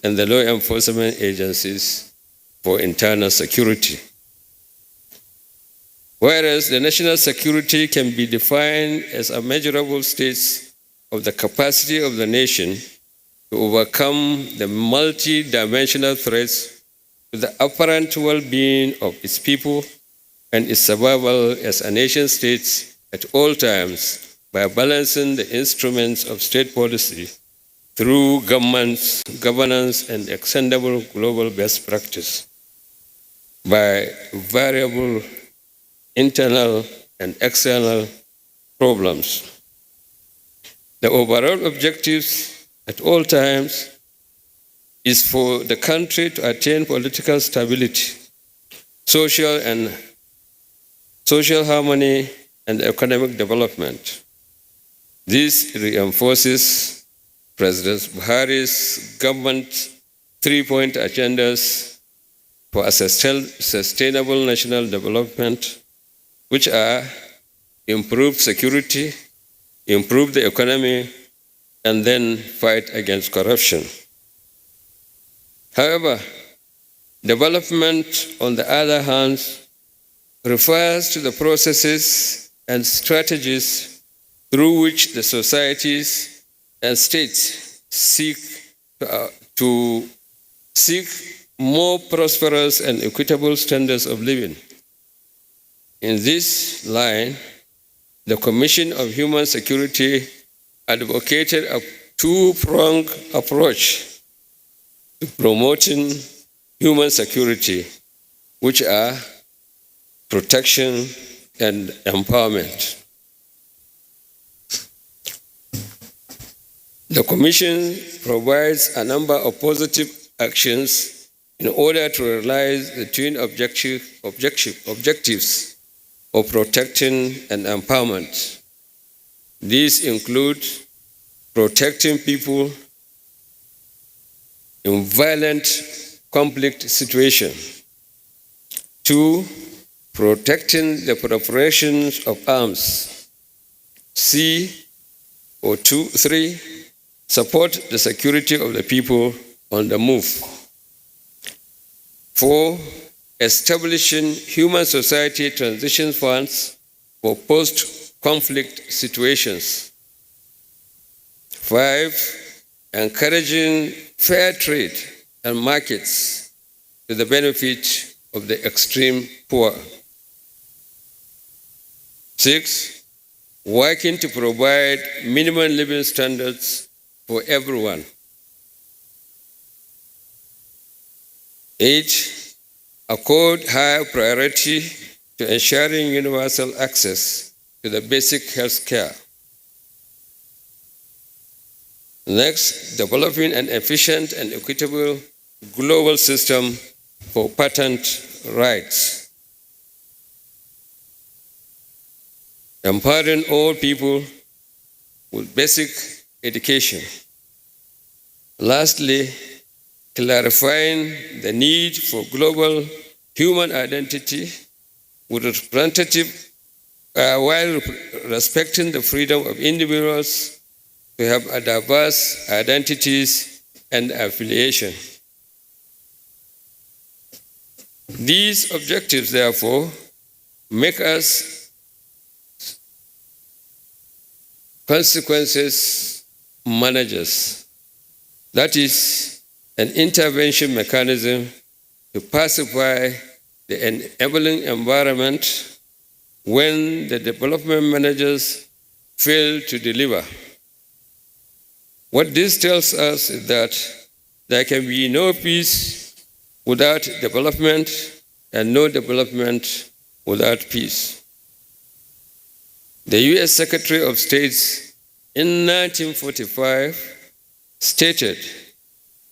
and the law enforcement agencies for internal security. Whereas the national security can be defined as a measurable state of the capacity of the nation to overcome the multi-dimensional threats to the apparent well-being of its people and its survival as a nation state at all times by balancing the instruments of state policy through governance and extendable global best practice by variable internal and external problems. The overall objectives at all times is for the country to attain political stability, social harmony, and economic development. This reinforces President Buhari's government three-point agendas for a sustainable national development, which are improve security, improve the economy, and then fight against corruption. However, development, on the other hand, refers to the processes and strategies through which the societies and states seek more prosperous and equitable standards of living. In this line, the Commission of Human Security advocated a two-pronged approach to promoting human security, which are protection and empowerment. The Commission provides a number of positive actions in order to realize the twin objectives of protecting and empowerment. These include protecting people in violent conflict situations. 2, protecting the proliferations of arms. 3, support the security of the people on the move. 4, establishing human society transition funds for post-conflict situations. 5, encouraging fair trade and markets to the benefit of the extreme poor. 6, working to provide minimum living standards for everyone. 8, accord high priority to ensuring universal access to the basic health care. Next, developing an efficient and equitable global system for patent rights. Empowering all people with basic education. Lastly, clarifying the need for global human identity with while respecting the freedom of individuals to have a diverse identities and affiliation. These objectives, therefore, make us consequences managers. That is an intervention mechanism to pacify the enabling environment when the development managers fail to deliver. What this tells us is that there can be no peace without development and no development without peace. The U.S. Secretary of State in 1945 stated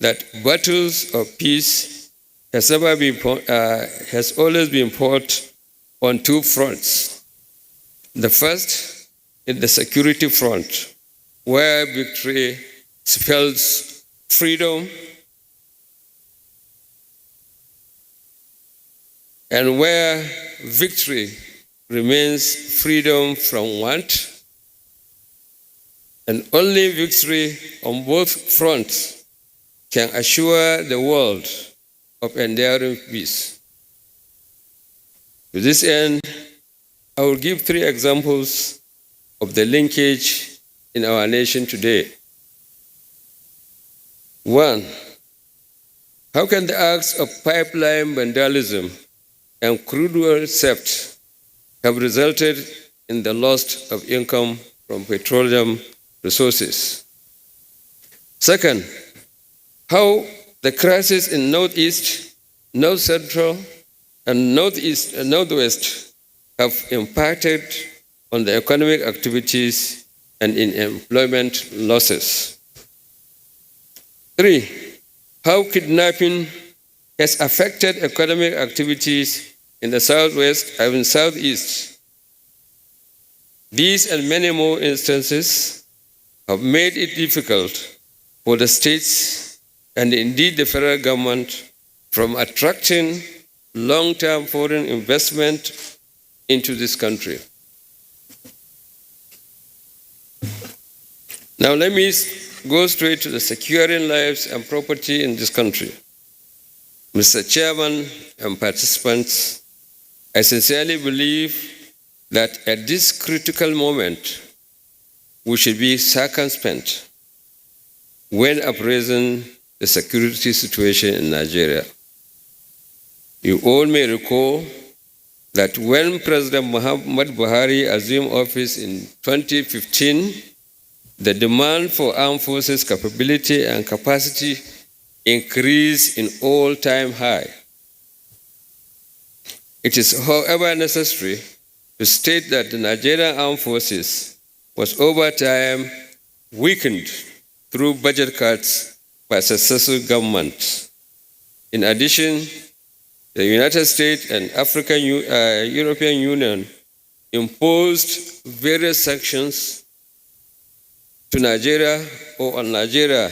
that battles of peace has always been fought on two fronts. The first is the security front, where victory spells freedom and where victory remains freedom from want, and only victory on both fronts can assure the world of enduring peace. To this end, I will give 3 examples of the linkage in our nation today. 1. How can the acts of pipeline vandalism and crude oil theft have resulted in the loss of income from petroleum resources? 2nd, how the crisis in Northeast, North Central, and Northwest have impacted on the economic activities and in employment losses. 3, how kidnapping has affected economic activities in the Southwest and in Southeast. These and many more instances have made it difficult for the states and indeed the federal government from attracting long-term foreign investment into this country. Now let me go straight to the securing lives and property in this country. Mr. Chairman and participants, I sincerely believe that at this critical moment, we should be circumspect when appraising the security situation in Nigeria. You all may recall that when President Muhammad Buhari assumed office in 2015, the demand for armed forces capability and capacity increased in all-time high. It is, however, necessary to state that the Nigerian armed forces was over time weakened through budget cuts by successive governments. In addition, the United States and European Union imposed various sanctions to Nigeria or on Nigeria,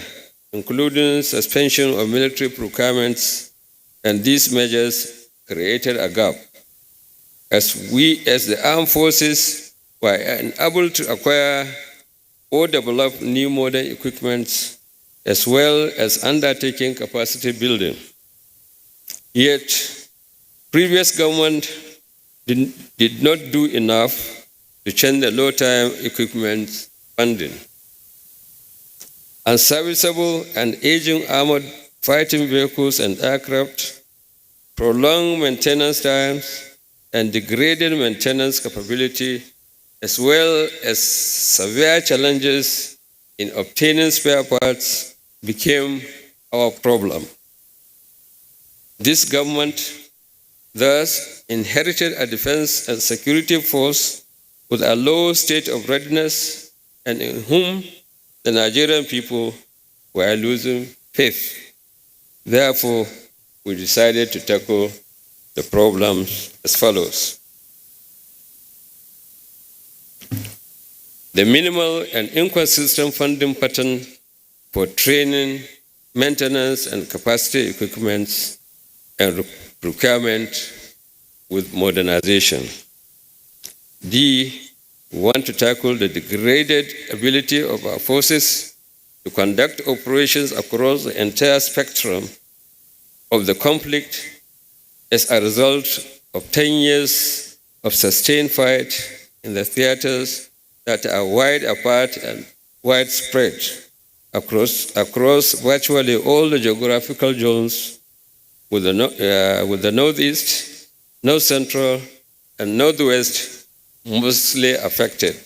including suspension of military procurements, and these measures created a gap. As the armed forces were unable to acquire or develop new modern equipment, as well as undertaking capacity building. Yet, previous government did not do enough to change the low-time equipment funding. Unserviceable and aging armored fighting vehicles and aircraft, prolonged maintenance times, and degraded maintenance capability, as well as severe challenges in obtaining spare parts, became our problem. This government thus inherited a defense and security force with a low state of readiness and in whom the Nigerian people were losing faith. Therefore, we decided to tackle the problems as follows. The minimal and inconsistent funding pattern for training, maintenance, and capacity equipment and procurement with modernization. D, we want to tackle the degraded ability of our forces to conduct operations across the entire spectrum of the conflict as a result of 10 years of sustained fight in the theaters that are wide apart and widespread across virtually all the geographical zones with the Northeast, North Central, and Northwest mostly affected.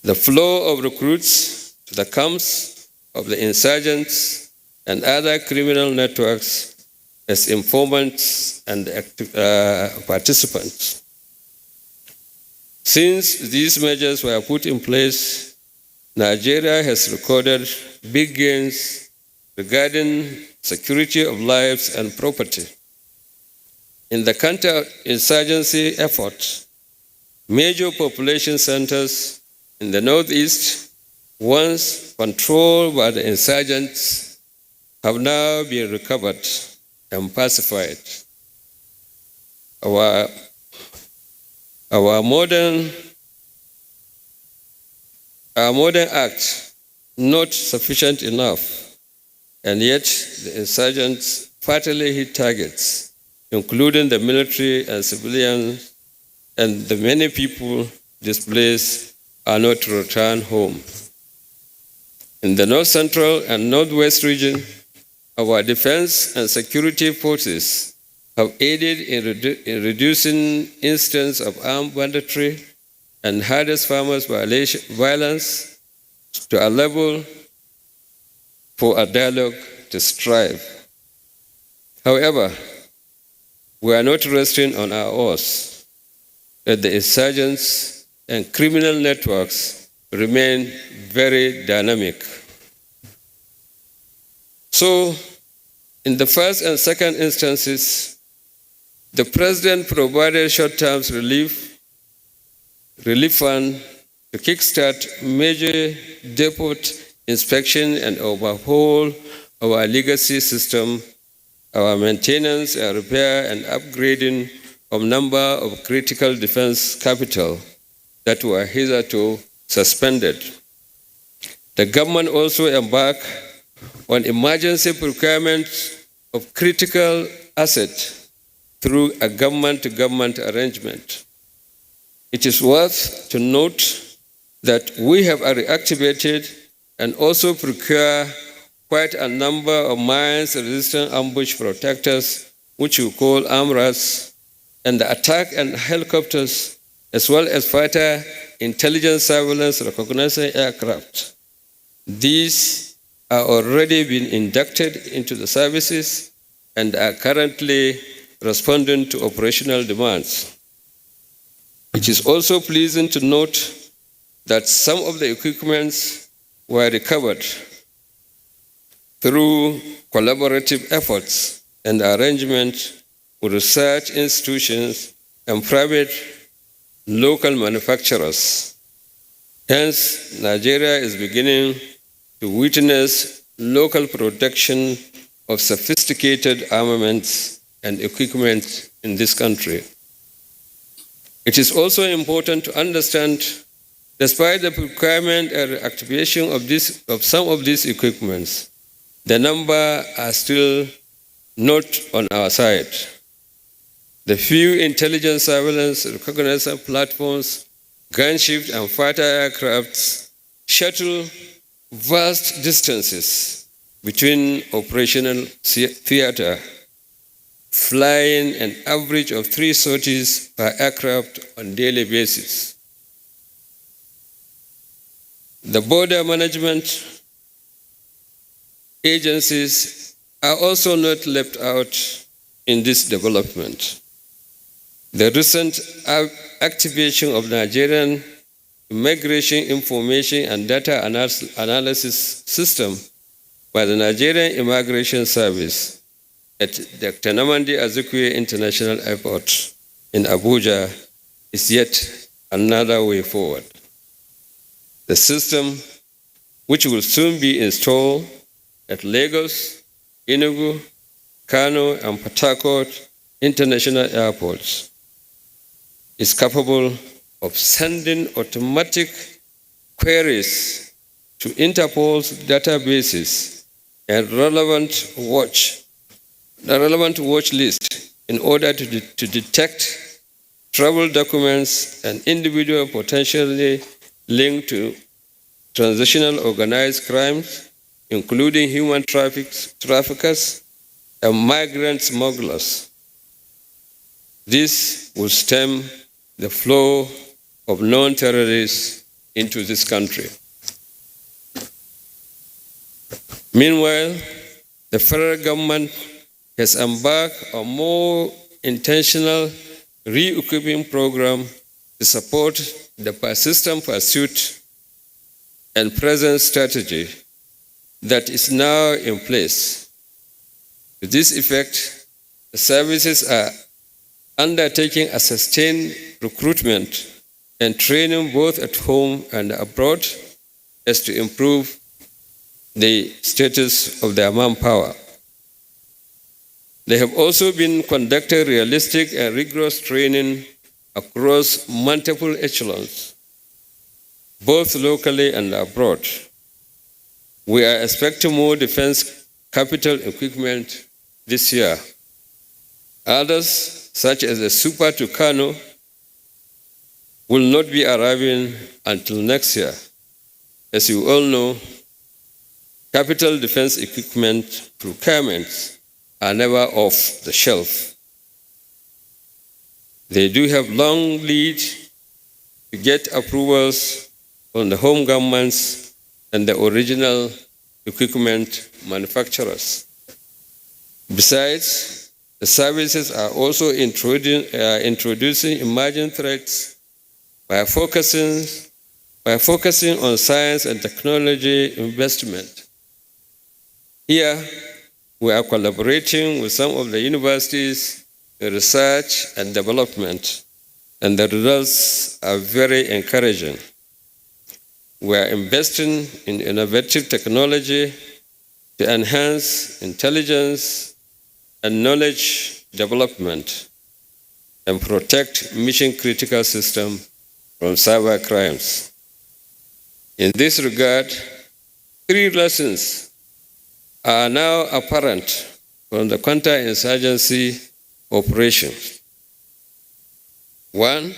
The flow of recruits to the camps of the insurgents and other criminal networks as informants and participants. Since these measures were put in place, Nigeria has recorded big gains regarding security of lives and property. In the counter-insurgency effort, major population centers in the Northeast, once controlled by the insurgents, have now been recovered and pacified. Our modern act not sufficient enough, and yet the insurgents fatally hit targets, including the military and civilians, and the many people displaced are not to return home. In the North Central and Northwest region, our defense and security forces have aided in reducing instances of armed banditry and harassed farmers' violence to a level for a dialogue to strive. However, we are not resting on our oars, as the insurgents and criminal networks remain very dynamic. So, in the first and second instances, the President provided short-term relief fund to kickstart major depot inspection and overhaul our legacy system, our maintenance and repair and upgrading of number of critical defense capital that were hitherto suspended. The government also embarked on emergency procurement of critical assets through a government-to-government arrangement. It is worth to note that we have reactivated and also procured quite a number of mines-resistant ambush protectors, which we call AMRAs, and the attack and helicopters, as well as fighter intelligence surveillance reconnaissance aircraft. These are already been inducted into the services and are currently responding to operational demands. It is also pleasing to note that some of the equipments were recovered through collaborative efforts and arrangement with research institutions and private local manufacturers. Hence, Nigeria is beginning to witness local production of sophisticated armaments and equipment in this country. It is also important to understand, despite the procurement and activation of some of these equipments, the number are still not on our side. The few intelligence surveillance reconnaissance platforms, gunships and fighter aircrafts shuttle vast distances between operational theater, flying an average of 3 sorties per aircraft on daily basis. The border management agencies are also not left out in this development. The recent activation of Nigerian Immigration Information and Data Analysis System by the Nigerian Immigration Service at Dr. Nnamdi Azikiwe International Airport in Abuja is yet another way forward. The system, which will soon be installed at Lagos, Enugu, Kano, and Port Harcourt international airports, is capable of sending automatic queries to Interpol's databases and relevant watch list in order to detect travel documents and individuals potentially linked to transnational organized crimes, including human traffickers and migrant smugglers. This will stem the flow of non-terrorists into this country. Meanwhile, the federal government has embarked on a more intentional re-equipping program to support the persistent pursuit and present strategy that is now in place. To this effect, the services are undertaking a sustained recruitment and training both at home and abroad as to improve the status of their manpower. They have also been conducting realistic and rigorous training across multiple echelons both locally and abroad. We are expecting more defense capital equipment this year. Others, such as the Super Tucano, will not be arriving until next year. As you all know, capital defense equipment procurements are never off the shelf. They do have long lead to get approvals from the home governments and the original equipment manufacturers. Besides, the services are also introducing emerging threats by focusing on science and technology investment. Here, we are collaborating with some of the universities in research and development, and the results are very encouraging. We are investing in innovative technology to enhance intelligence and knowledge development and protect mission-critical systems from cyber crimes. In this regard, 3 lessons are now apparent from the counterinsurgency operation. 1,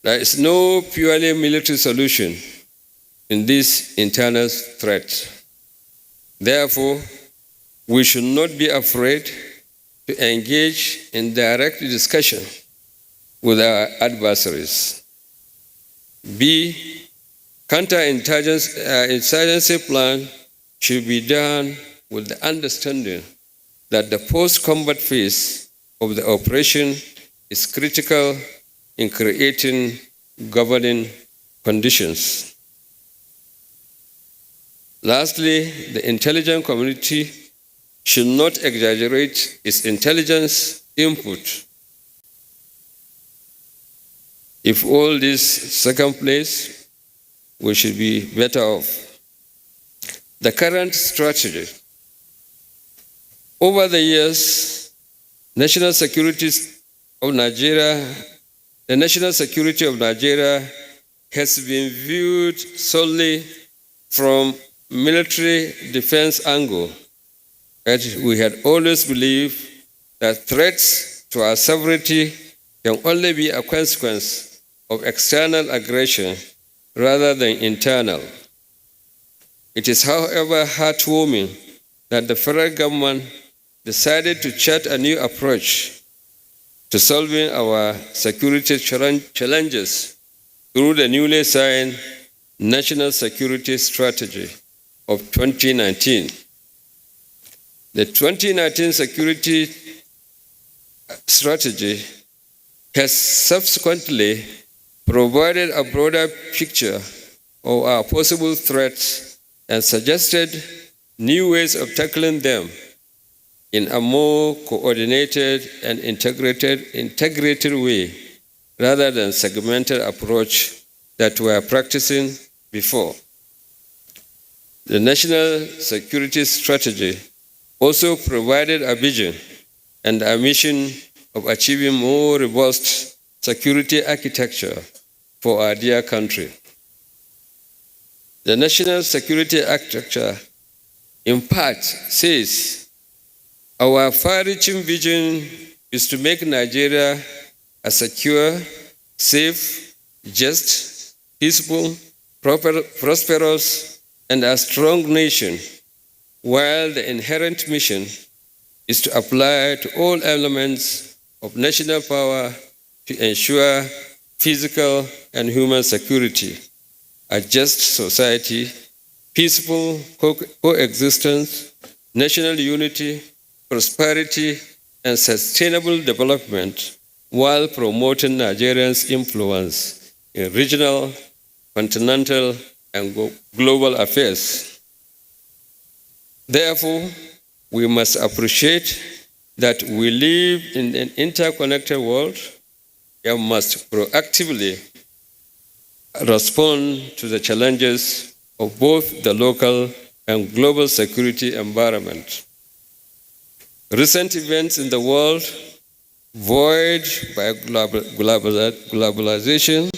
there is no purely military solution in this internal threat. Therefore, we should not be afraid to engage in direct discussion with our adversaries. B, counterinsurgency plan should be done with the understanding that the post-combat phase of the operation is critical in creating governing conditions. Lastly, the intelligence community should not exaggerate its intelligence input. If all this is second place, we should be better off. The current strategy. Over the years, the national security of Nigeria has been viewed solely from military defense angle. But we had always believed that threats to our sovereignty can only be a consequence of external aggression rather than internal. It is, however, heartwarming that the federal government decided to chart a new approach to solving our security challenges through the newly signed National Security Strategy of 2019. The 2019 Security Strategy has subsequently provided a broader picture of our possible threats and suggested new ways of tackling them in a more coordinated and integrated way rather than segmented approach that we are practicing before. The National Security Strategy also provided a vision and a mission of achieving more robust security architecture for our dear country. The National Security Architecture, in part, says our far-reaching vision is to make Nigeria a secure, safe, just, peaceful, prosperous, and a strong nation, while the inherent mission is to apply to all elements of national power to ensure physical and human security, a just society, peaceful coexistence, national unity, prosperity, and sustainable development, while promoting Nigerians' influence in regional, continental, and global affairs. Therefore, we must appreciate that we live in an interconnected world and must proactively respond to the challenges of both the local and global security environment. Recent events in the world, buoyed by globalization,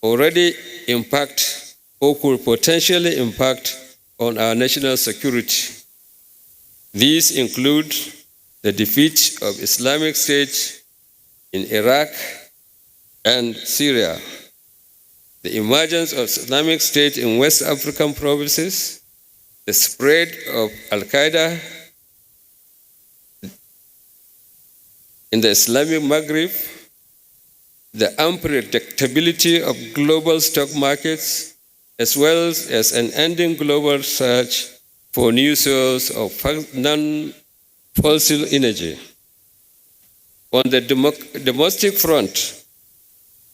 already impact or could potentially impact on our national security. These include the defeat of Islamic State in Iraq and Syria, the emergence of Islamic State in West African provinces, the spread of Al-Qaeda in the Islamic Maghreb, the unpredictability of global stock markets, as well as an ending global search for new sources of non-fossil energy. On the domestic front,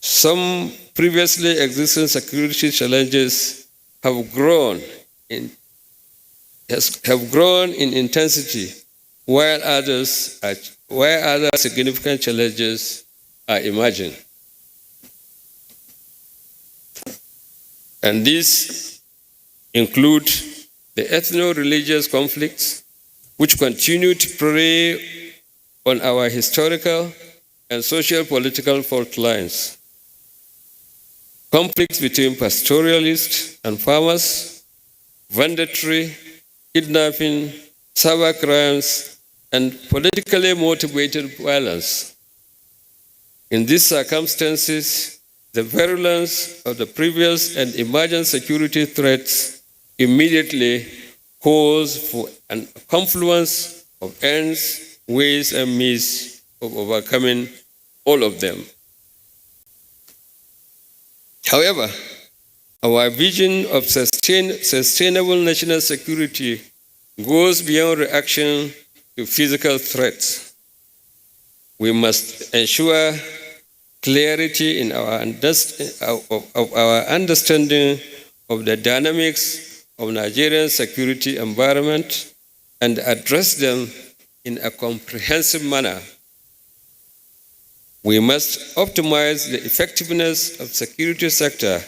some previously existing security challenges have grown in intensity, while other significant challenges are emerging. And these include the ethno-religious conflicts, which continue to prey on our historical and social-political fault lines. Conflicts between pastoralists and farmers, banditry, kidnapping, cyber crimes, and politically motivated violence. In these circumstances, the virulence of the previous and emergent security threats immediately calls for a confluence of ends, ways, and means of overcoming all of them. However, our vision of sustainable national security goes beyond reaction to physical threats. We must ensure clarity in our understanding of the dynamics of Nigerian security environment and address them in a comprehensive manner. We must optimize the effectiveness of the security sector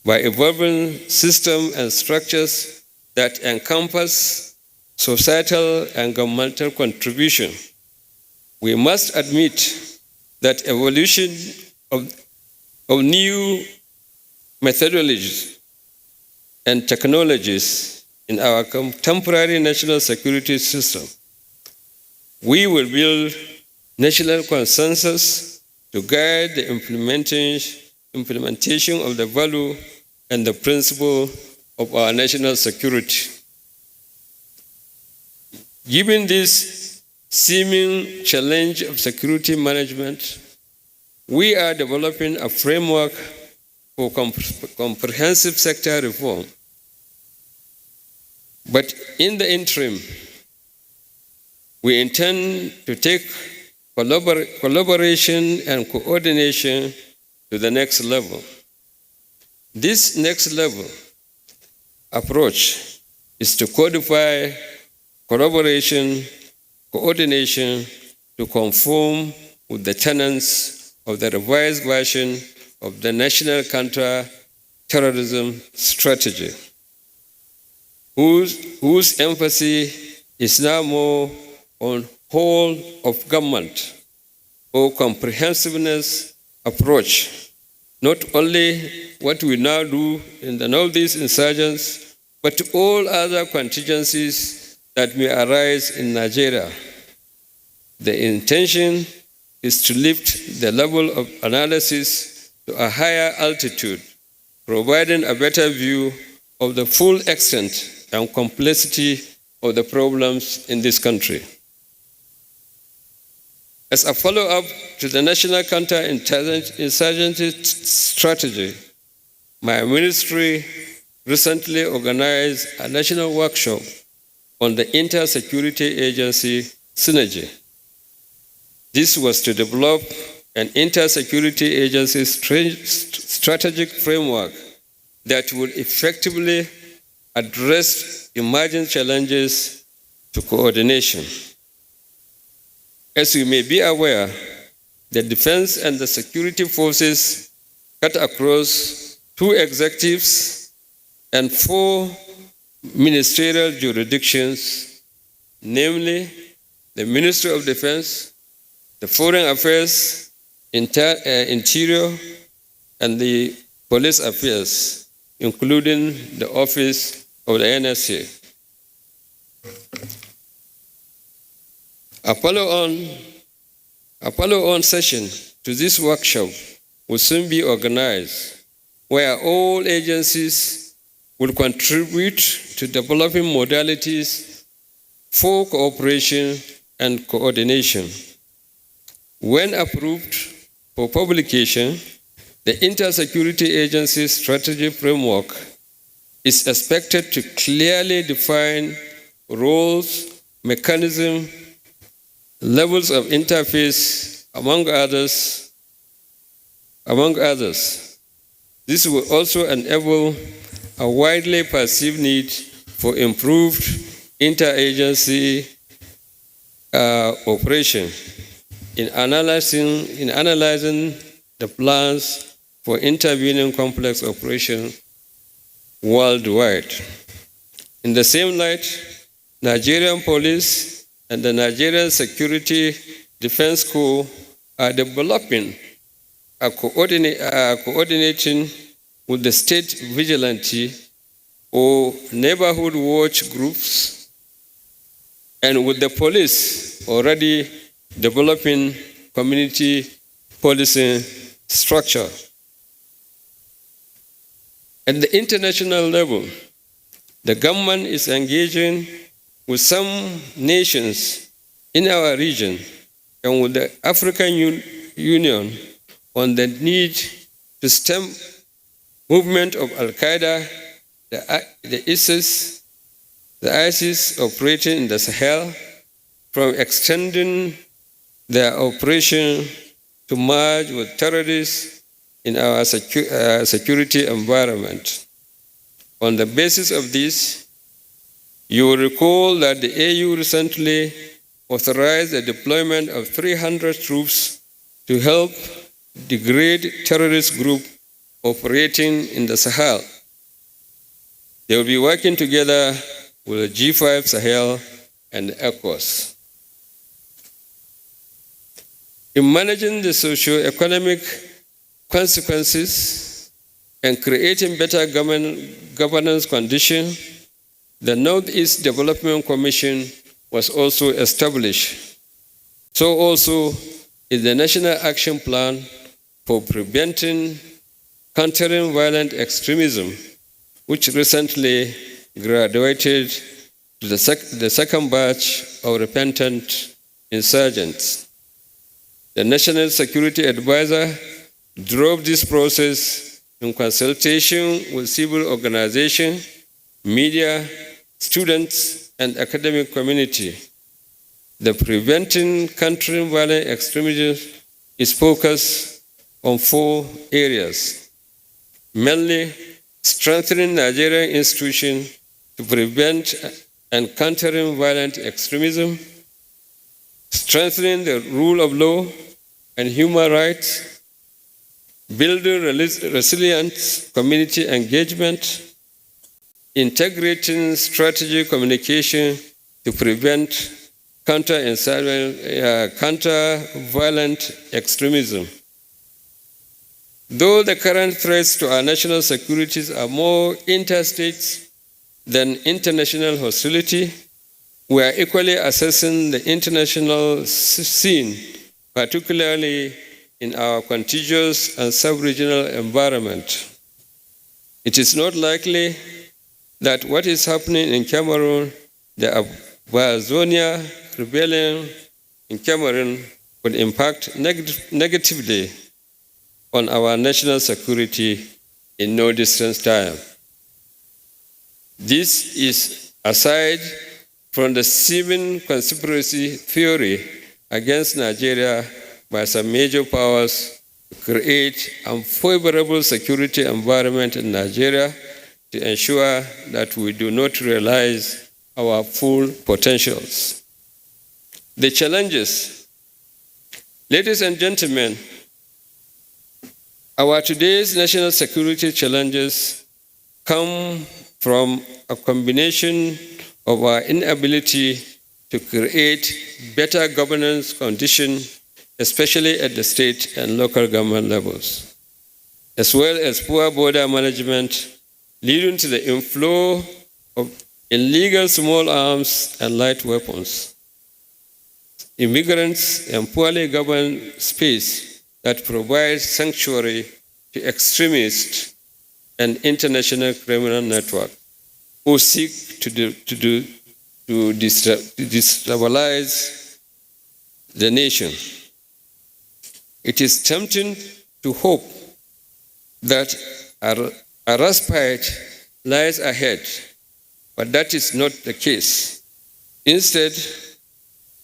by evolving systems and structures that encompass societal and governmental contribution. We must admit that evolution of new methodologies and technologies in our contemporary national security system. We will build national consensus to guide the implementation of the value and the principle of our national security. Given this seeming challenge of security management, we are developing a framework for comprehensive sector reform. But in the interim, we intend to take collaboration and coordination to the next level. This next level approach is to codify collaboration, coordination to conform with the tenets of the revised version of the National Counter-Terrorism Strategy, whose emphasis is now more on whole of government or comprehensiveness approach, not only what we now do in the Northeast insurgents, but all other contingencies that may arise in Nigeria. The intention is to lift the level of analysis to a higher altitude, providing a better view of the full extent and complexity of the problems in this country. As a follow-up to the National Counter-Insurgency Strategy, my ministry recently organized a national workshop on the Inter-Security Agency Synergy. This was to develop an inter-security agency strategic framework that would effectively address emerging challenges to coordination. As you may be aware, the defense and the security forces cut across 2 executives and 4 ministerial jurisdictions, namely the Ministry of Defense, the Foreign Affairs, Interior, and the Police Affairs, including the office of the NSA. A follow-on session to this workshop will soon be organized, where all agencies will contribute to developing modalities for cooperation and coordination. When approved for publication, the Intersecurity Agency Strategy Framework is expected to clearly define roles, mechanisms, levels of interface, among others. This will also enable a widely perceived need for improved interagency operation in analyzing the plans for intervening complex operations worldwide. In the same light, Nigerian police and the Nigerian Security Defense Corps are developing coordinating with the state vigilante or neighborhood watch groups, and with the police already developing community policing structure. At the international level, the government is engaging with some nations in our region and with the African Union on the need to stem movement of Al-Qaeda, the ISIS operating in the Sahel, from extending their operation to merge with terrorists in our security environment. On the basis of this, you will recall that the AU recently authorized the deployment of 300 troops to help degrade terrorist group operating in the Sahel. They will be working together with the G5 Sahel and ECOWAS. In managing the socio-economic consequences and creating better governance conditions, the Northeast Development Commission was also established. So also is the National Action Plan for Preventing Countering Violent Extremism, which recently graduated to the second batch of repentant insurgents. The National Security Advisor drove this process in consultation with civil organizations, media, students, and academic community. The Preventing Countering Violent Extremism is focused on 4 areas, mainly strengthening Nigerian institutions to prevent and countering violent extremism, strengthening the rule of law and human rights, building resilient community engagement, integrating strategic communication to prevent counter-violent extremism. Though the current threats to our national securities are more interstate than international hostility, we are equally assessing the international scene, particularly in our contiguous and sub-regional environment. It is not likely that what is happening in Cameroon, the Amazonia rebellion in Cameroon, would impact negatively on our national security in no distant time. This is aside from the seeming conspiracy theory against Nigeria by some major powers to create an unfavorable security environment in Nigeria to ensure that we do not realize our full potentials. The challenges. Ladies and gentlemen, our today's national security challenges come from a combination of our inability to create better governance conditions, especially at the state and local government levels, as well as poor border management leading to the inflow of illegal small arms and light weapons. Immigrants and poorly governed space that provides sanctuary to extremists and international criminal networks who seek to destabilize the nation. It is tempting to hope that a respite lies ahead, but that is not the case. Instead,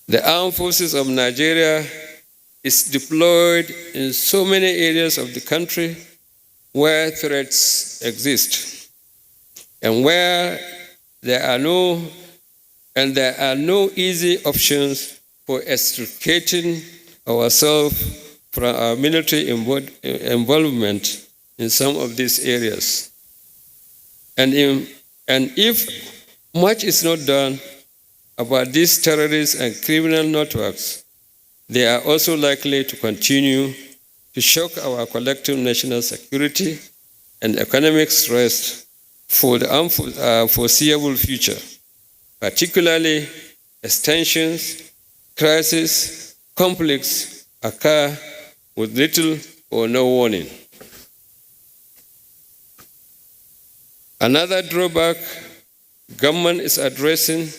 the armed forces of Nigeria is deployed in so many areas of the country where threats exist and where there are no easy options for extricating ourselves from our military involvement in some of these areas. And if much is not done about these terrorists and criminal networks, they are also likely to continue to shock our collective national security and economic stress for the unforeseeable future, particularly as tensions, crises, conflicts occur with little or no warning. Another drawback government is addressing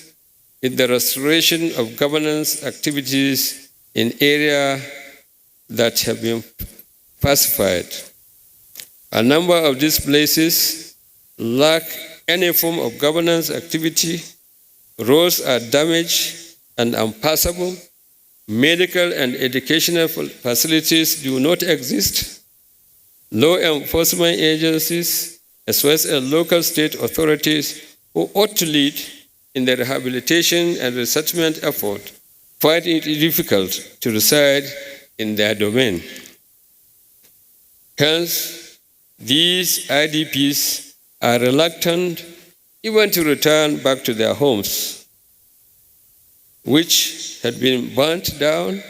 is the restoration of governance activities in areas that have been pacified. A number of these places lack any form of governance activity, roads are damaged and unpassable, medical and educational facilities do not exist, law enforcement agencies, as well as local state authorities who ought to lead in the rehabilitation and resettlement effort find it difficult to reside in their domain. Hence, these IDPs are reluctant even to return back to their homes, which had been burnt down,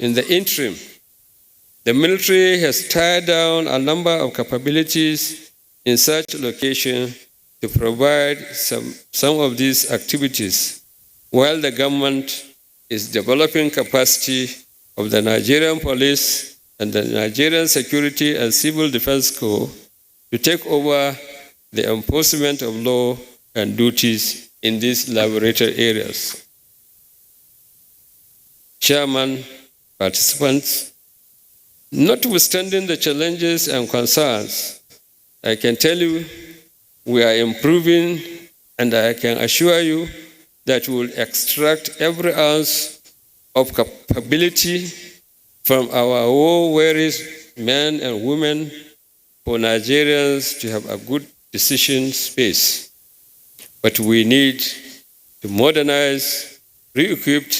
In the interim, the military has tied down a number of capabilities in such locations to provide some of these activities, while the government is developing capacity of the Nigerian police and the Nigerian Security and Civil Defense Corps to take over the enforcement of law and duties in these liberated areas. Chairman, participants, notwithstanding the challenges and concerns, I can tell you we are improving, and I can assure you that we will extract every ounce of capability from our war-weary men and women for Nigerians to have a good decision space. But we need to modernize, re-equip,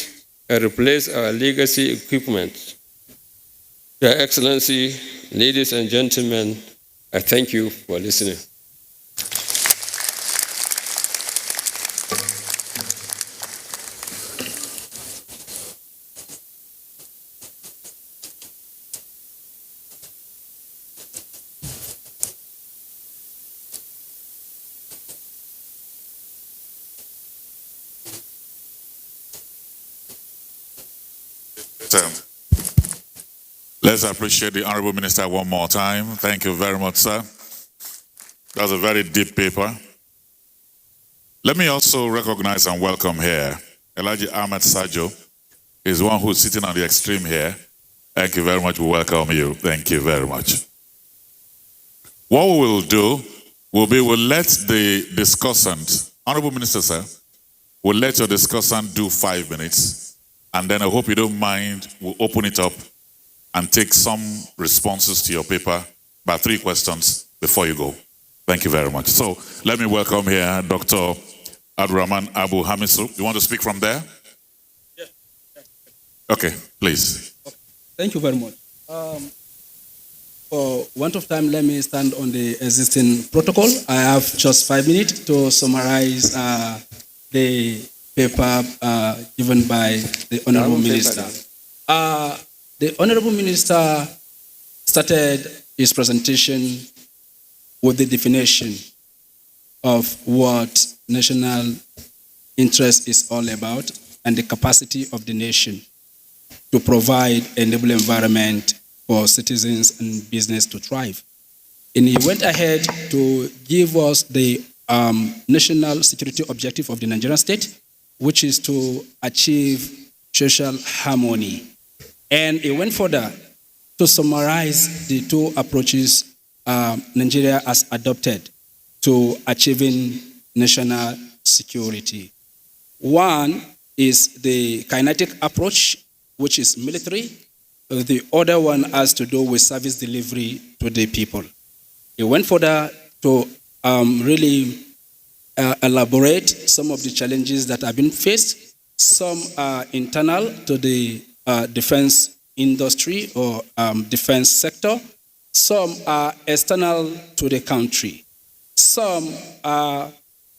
and replace our legacy equipment. Your Excellency, ladies and gentlemen, I thank you for listening. Let's appreciate the Honorable Minister one more time. Thank you very much, sir. That's a very deep paper. Let me also recognize and welcome here Elijah Ahmed Sajo. He's the one who's sitting on the extreme here. Thank you very much. We welcome you. Thank you very much. What we will do will be we'll let the discussant, Honorable Minister, sir, we'll let your discussant do 5 minutes. And then I hope you don't mind, we'll open it up and take some responses to your paper, about 3 questions before you go. Thank you very much. So let me welcome here Dr. Abdurrahman Abu Hamisu. You want to speak from there? Yeah. Okay, please. Okay. Thank you very much. For want of time, let me stand on the existing protocol. I have just 5 minutes to summarize the paper given by the Honorable Minister. The Honorable Minister started his presentation with the definition of what national interest is all about and the capacity of the nation to provide a enable environment for citizens and business to thrive. And he went ahead to give us the national security objective of the Nigerian state, which is to achieve social harmony. And he went further to summarize the two approaches Nigeria has adopted to achieving national security. One is the kinetic approach, which is military. The other one has to do with service delivery to the people. He went further to really elaborate some of the challenges that have been faced. Some are internal to the defense industry or defense sector. Some are external to the country. Some are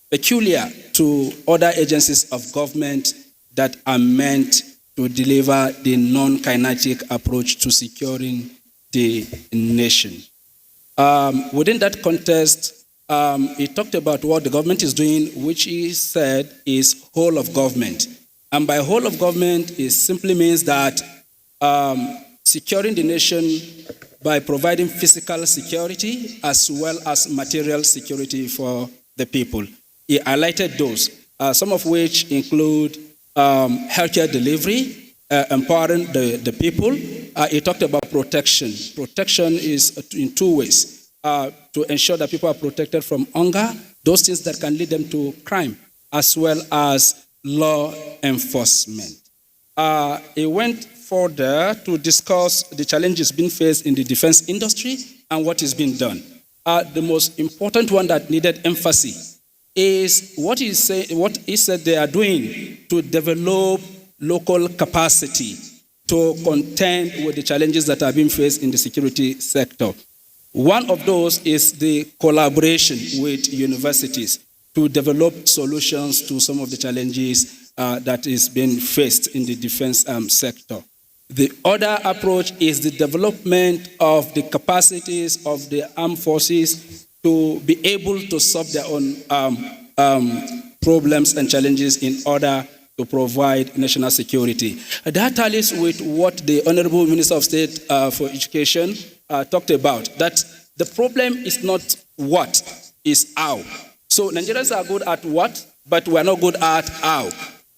peculiar to other agencies of government that are meant to deliver the non-kinetic approach to securing the nation. Within that context, he talked about what the government is doing, which he said is whole of government. And by whole of government, it simply means that securing the nation by providing physical security as well as material security for the people. He highlighted those, some of which include healthcare delivery, empowering the people. He talked about protection. Protection is in two ways, to ensure that people are protected from hunger, those things that can lead them to crime, as well as law enforcement. He went further to discuss the challenges being faced in the defense industry and what is being done. The most important one that needed emphasis is what he said they are doing to develop local capacity to contend with the challenges that are being faced in the security sector. One of those is the collaboration with universities to develop solutions to some of the challenges that is being faced in the defense sector. The other approach is the development of the capacities of the armed forces to be able to solve their own problems and challenges in order to provide national security. That tallies with what the Honorable Minister of State for Education talked about, that the problem is not what, is how. So Nigerians are good at what, but we're not good at how.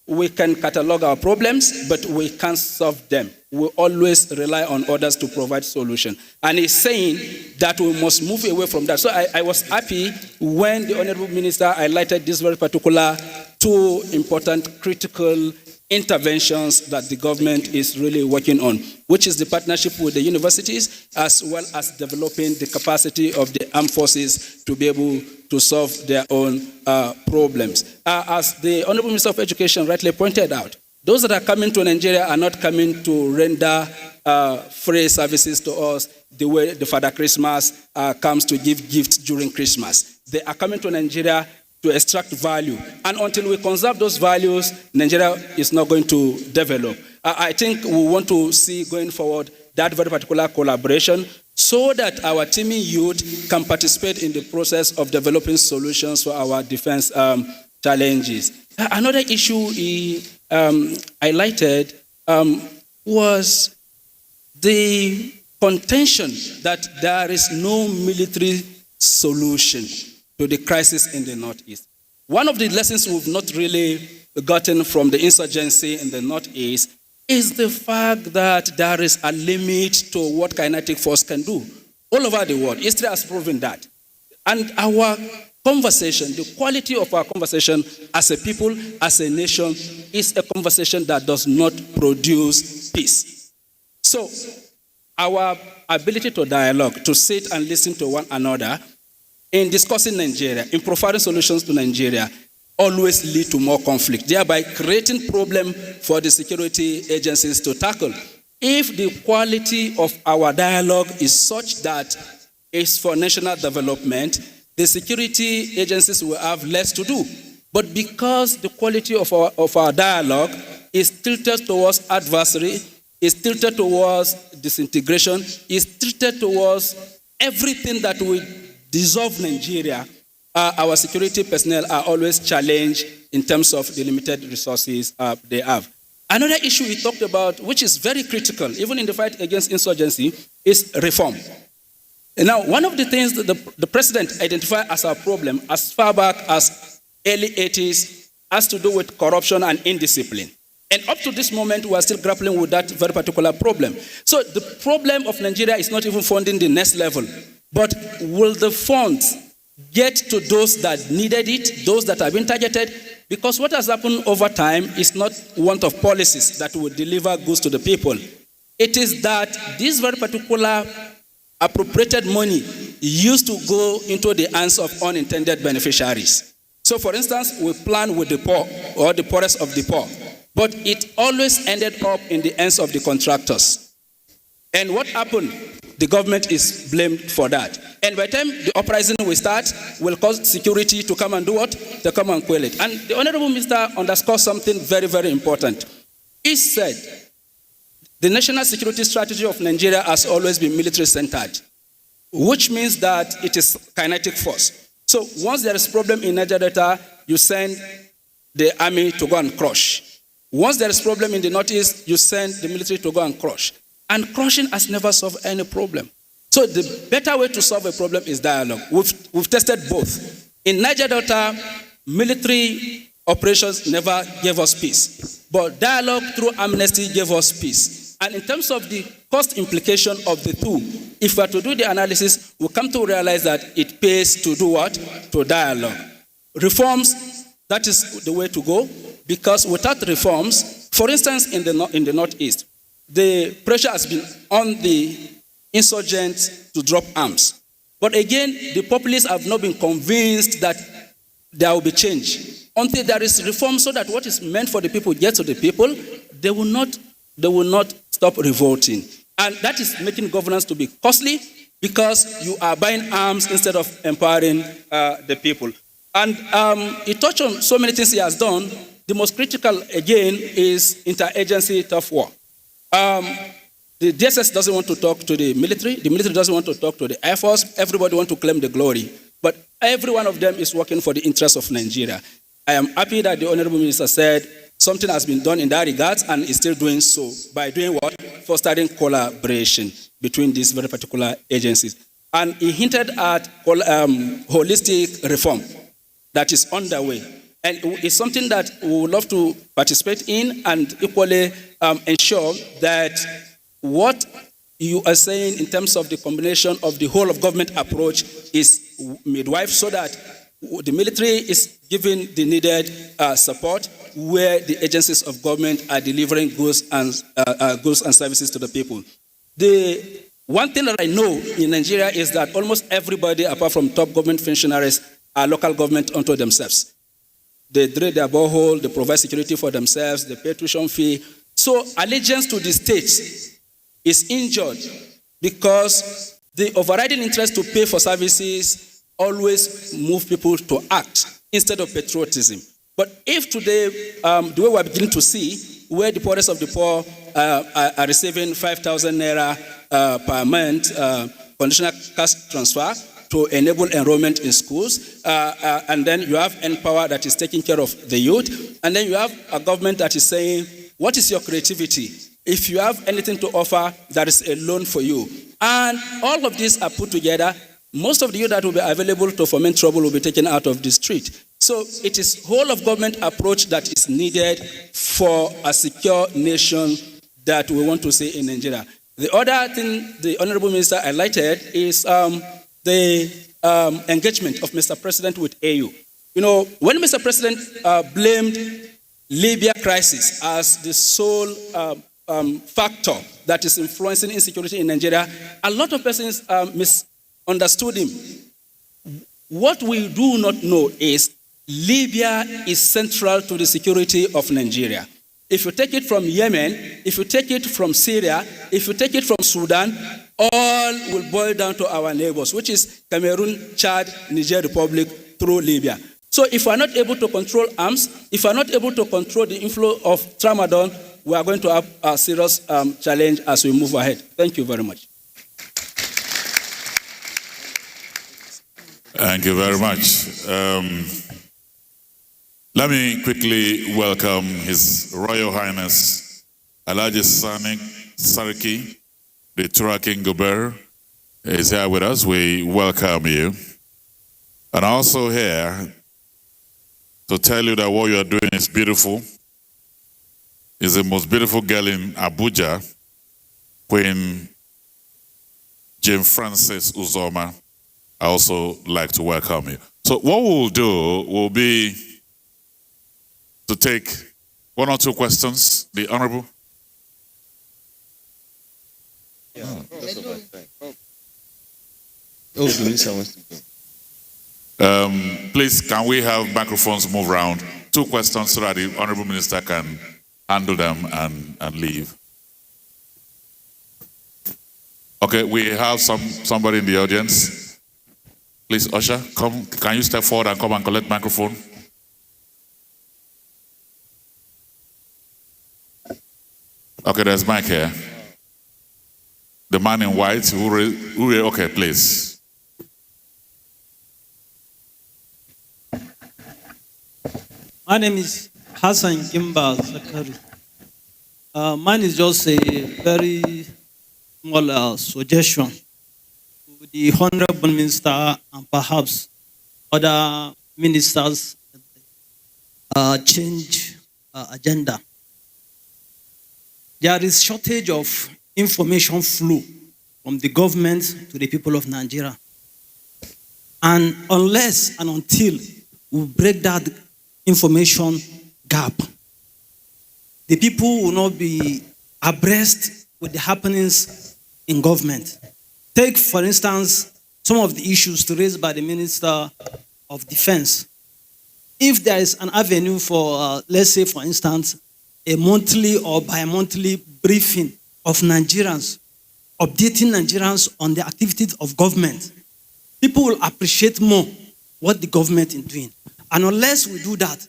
We can catalog our problems, but we can't solve them. We always rely on others to provide solution. And he's saying that we must move away from that. So I was happy when the Honorable Minister highlighted this very particular two important critical interventions that the government is really working on, which is the partnership with the universities, as well as developing the capacity of the armed forces to be able to solve their own problems. As the Honorable Minister of Education rightly pointed out, those that are coming to Nigeria are not coming to render free services to us the way the Father Christmas comes to give gifts during Christmas. They are coming to Nigeria to extract value. And until we conserve those values, Nigeria is not going to develop. I think we want to see going forward that very particular collaboration so that our teaming youth can participate in the process of developing solutions for our defense challenges. Another issue he highlighted was the contention that there is no military solution to the crisis in the Northeast. One of the lessons we've not really gotten from the insurgency in the Northeast is the fact that there is a limit to what kinetic force can do. All over the world, history has proven that. And our conversation, the quality of our conversation as a people, as a nation, is a conversation that does not produce peace. So, our ability to dialogue, to sit and listen to one another, in discussing Nigeria, in providing solutions to Nigeria, always lead to more conflict, thereby creating problem for the security agencies to tackle. If the quality of our dialogue is such that it's for national development, the security agencies will have less to do. But because the quality of our dialogue is tilted towards adversary, is tilted towards disintegration, is tilted towards everything that will dissolve Nigeria. Our security personnel are always challenged in terms of the limited resources they have. Another issue we talked about, which is very critical, even in the fight against insurgency, is reform. And now, one of the things that the president identified as our problem as far back as early 80s has to do with corruption and indiscipline. And up to this moment, we are still grappling with that very particular problem. So the problem of Nigeria is not even funding the next level, but will the funds get to those that needed it, those that have been targeted? Because what has happened over time is not want of policies that will deliver goods to the people. It is that this very particular appropriated money used to go into the hands of unintended beneficiaries. So for instance, we plan with the poor or the poorest of the poor, but it always ended up in the hands of the contractors. And what happened? The government is blamed for that. And by the time the uprising will start, will cause security to come and do what? To come and quell it. And the Honorable Minister underscores something very, very important. He said, the national security strategy of Nigeria has always been military-centered, which means that it is kinetic force. So once there is a problem in Niger Delta, you send the army to go and crush. Once there is a problem in the northeast, you send the military to go and crush. And crushing has never solved any problem. So the better way to solve a problem is dialogue. We've tested both. In Niger Delta, military operations never gave us peace. But dialogue through amnesty gave us peace. And in terms of the cost implication of the two, if we are to do the analysis, we'll come to realize that it pays to do what? To dialogue. Reforms, that is the way to go, because without reforms, for instance, in the northeast, the pressure has been on the insurgents to drop arms. But again, the populists have not been convinced that there will be change. Until there is reform so that what is meant for the people gets to the people, they will not stop revolting. And that is making governance to be costly because you are buying arms instead of empowering the people. And he touched on so many things he has done. The most critical, again, is interagency tough war. The DSS doesn't want to talk to the military doesn't want to talk to the Air Force, everybody wants to claim the glory. But every one of them is working for the interests of Nigeria. I am happy that the Honorable Minister said something has been done in that regard and is still doing so by doing what? Fostering collaboration between these very particular agencies. And he hinted at holistic reform that is underway. And it's something that we would love to participate in and equally ensure that what you are saying in terms of the combination of the whole of government approach is midwife so that the military is giving the needed support where the agencies of government are delivering goods and services to the people. The one thing that I know in Nigeria is that almost everybody, apart from top government functionaries, are local government unto themselves. They drill their borehole, they provide security for themselves, they pay tuition fee. So allegiance to the state is injured because the overriding interest to pay for services always move people to act instead of patriotism. But if today, the way we're beginning to see, where the poorest of the poor are receiving 5,000 naira per month conditional cash transfer to enable enrollment in schools, and then you have Empower that is taking care of the youth, and then you have a government that is saying, what is your creativity? If you have anything to offer, there is a loan for you. And all of these are put together. Most of the youth that will be available to foment trouble will be taken out of the street. So it is whole of government approach that is needed for a secure nation that we want to see in Nigeria. The other thing the Honorable Minister highlighted is the engagement of Mr. President with AU. You know, when Mr. President blamed Libya crisis as the sole factor that is influencing insecurity in Nigeria, a lot of persons misunderstood him. What we do not know is Libya is central to the security of Nigeria. If you take it from Yemen, if you take it from Syria, if you take it from Sudan, all will boil down to our neighbors, which is Cameroon, Chad, Niger Republic, through Libya. So if we are not able to control arms, if we are not able to control the inflow of tramadol, we are going to have a serious challenge as we move ahead. Thank you very much. Thank you very much. Let me quickly welcome His Royal Highness Alhaji Sani Sarki, the Turakin Gober, is here with us. We welcome you. And also here to tell you that what you are doing is beautiful. Is the most beautiful girl in Abuja, Queen Jane Frances Uzoma. I also like to welcome you. So what we'll do will be to take one or two questions. The Honorable. Yeah. Oh, Louisa wants to go. Please, can we have microphones move around? Two questions so that the Honorable Minister can handle them and leave. Okay, we have somebody in the audience. Please, Usher, come. Can you step forward and come and collect microphone? Okay, there's Mike here. The man in white. Okay, please. My name is Hassan Gimba Zakari. Mine is just a very small suggestion to the Honorable Minister and perhaps other ministers change agenda. There is shortage of information flow from the government to the people of Nigeria. And unless and until we break that information gap, the people will not be abreast with the happenings in government. Take, for instance, some of the issues raised by the Minister of Defense. If there is an avenue for, let's say, for instance, a monthly or bi-monthly briefing of Nigerians, updating Nigerians on the activities of government, people will appreciate more what the government is doing. And unless we do that,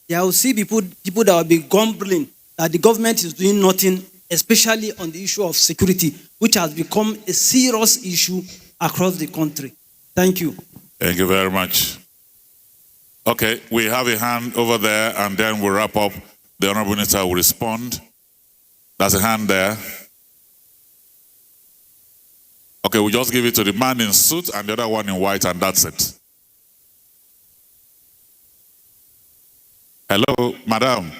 there will see people that will be grumbling that the government is doing nothing, especially on the issue of security, which has become a serious issue across the country. Thank you. Thank you very much. Okay, we have a hand over there, and then we'll wrap up. The Honorable Minister will respond. There's a hand there. Okay, we'll just give it to the man in suit and the other one in white, and that's it. Hello, madam.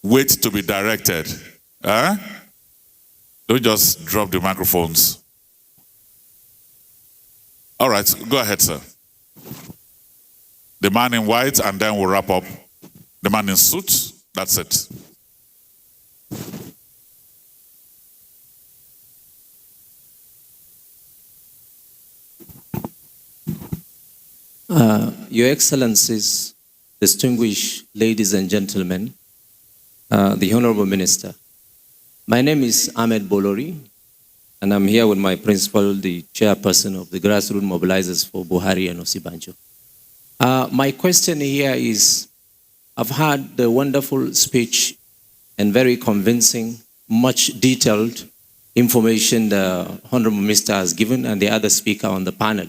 Wait to be directed. Huh? Don't just drop the microphones. All right, go ahead, sir. The man in white, and then we'll wrap up. The man in suit, that's it. Your Excellencies, distinguished ladies and gentlemen, the Honorable Minister. My name is Ahmed Bolori, and I'm here with my principal, the chairperson of the Grassroots Mobilizers for Buhari and Osibanjo. My question here is, I've heard the wonderful speech and very convincing, much detailed information the Honorable Minister has given and the other speaker on the panel.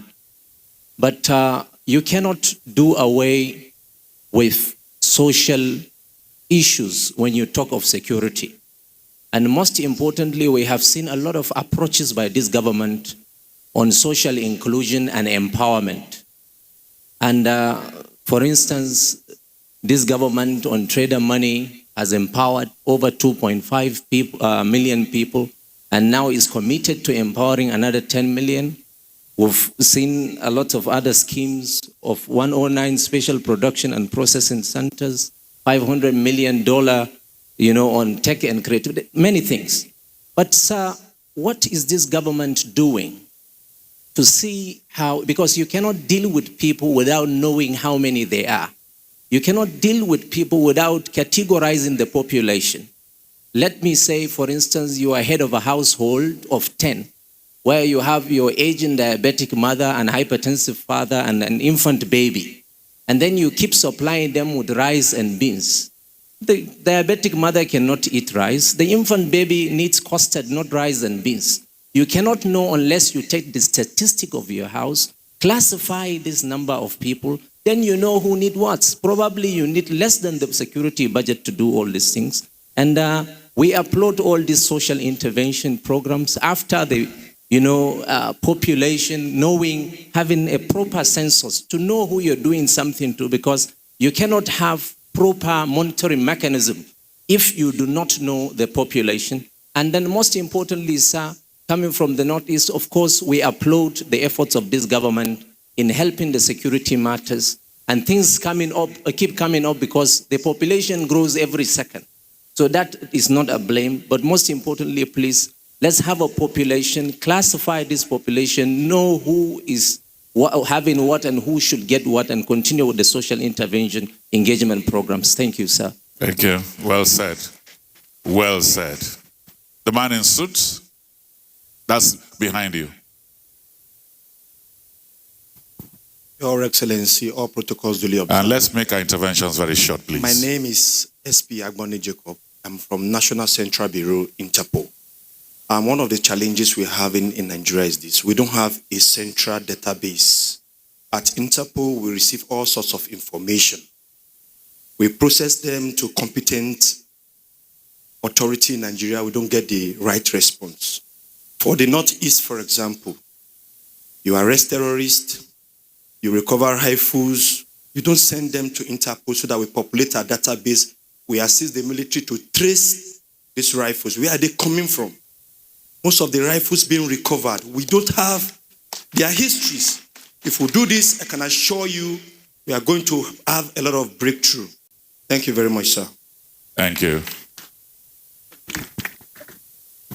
But you cannot do away with social issues when you talk of security. And most importantly, we have seen a lot of approaches by this government on social inclusion and empowerment. And for instance, this government on trader money has empowered over 2.5 million people and now is committed to empowering another 10 million. We've seen a lot of other schemes of 109 special production and processing centers, $500 million, on tech and creativity, many things. But sir, what is this government doing to see how, because you cannot deal with people without knowing how many they are. You cannot deal with people without categorizing the population. Let me say, for instance, you are head of a household of 10, where you have your aging diabetic mother and hypertensive father and an infant baby. And then you keep supplying them with rice and beans. The diabetic mother cannot eat rice. The infant baby needs custard, not rice and beans. You cannot know unless you take the statistic of your house, classify this number of people, then you know who need what. Probably you need less than the security budget to do all these things. And we applaud all these social intervention programs after the population knowing, having a proper census to know who you're doing something to, because you cannot have proper monitoring mechanism if you do not know the population. And then most importantly, sir, coming from the Northeast, of course, we applaud the efforts of this government in helping the security matters, and things keep coming up because the population grows every second. So that is not a blame, but most importantly, please, let's have a population, classify this population, know who is having what and who should get what, and continue with the social intervention engagement programs. Thank you, sir. Thank you. Well said. Well said. The man in suit, that's behind you. Your Excellency, all protocols duly observed. And let's make our interventions very short, please. My name is SP Agbone Jacob. I'm from National Central Bureau, Interpol. One of the challenges we're having in Nigeria is this. We don't have a central database. At Interpol, we receive all sorts of information. We process them to competent authority in Nigeria. We don't get the right response. For the Northeast, for example, you arrest terrorists, you recover rifles, you don't send them to Interpol so that we populate our database. We assist the military to trace these rifles. Where are they coming from? Most of the rifles being recovered, we don't have their histories. If we do this, I can assure you we are going to have a lot of breakthrough. Thank you very much, sir. Thank you.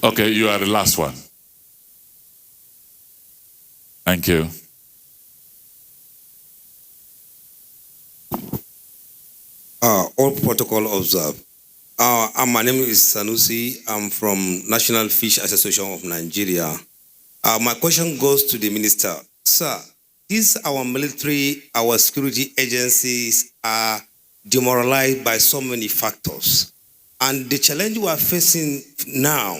Okay, you are the last one. Thank you. All protocol observed. My name is Sanusi. I'm from National Fish Association of Nigeria. My question goes to the minister. Sir, these our military, our security agencies are demoralized by so many factors. And the challenge we are facing now,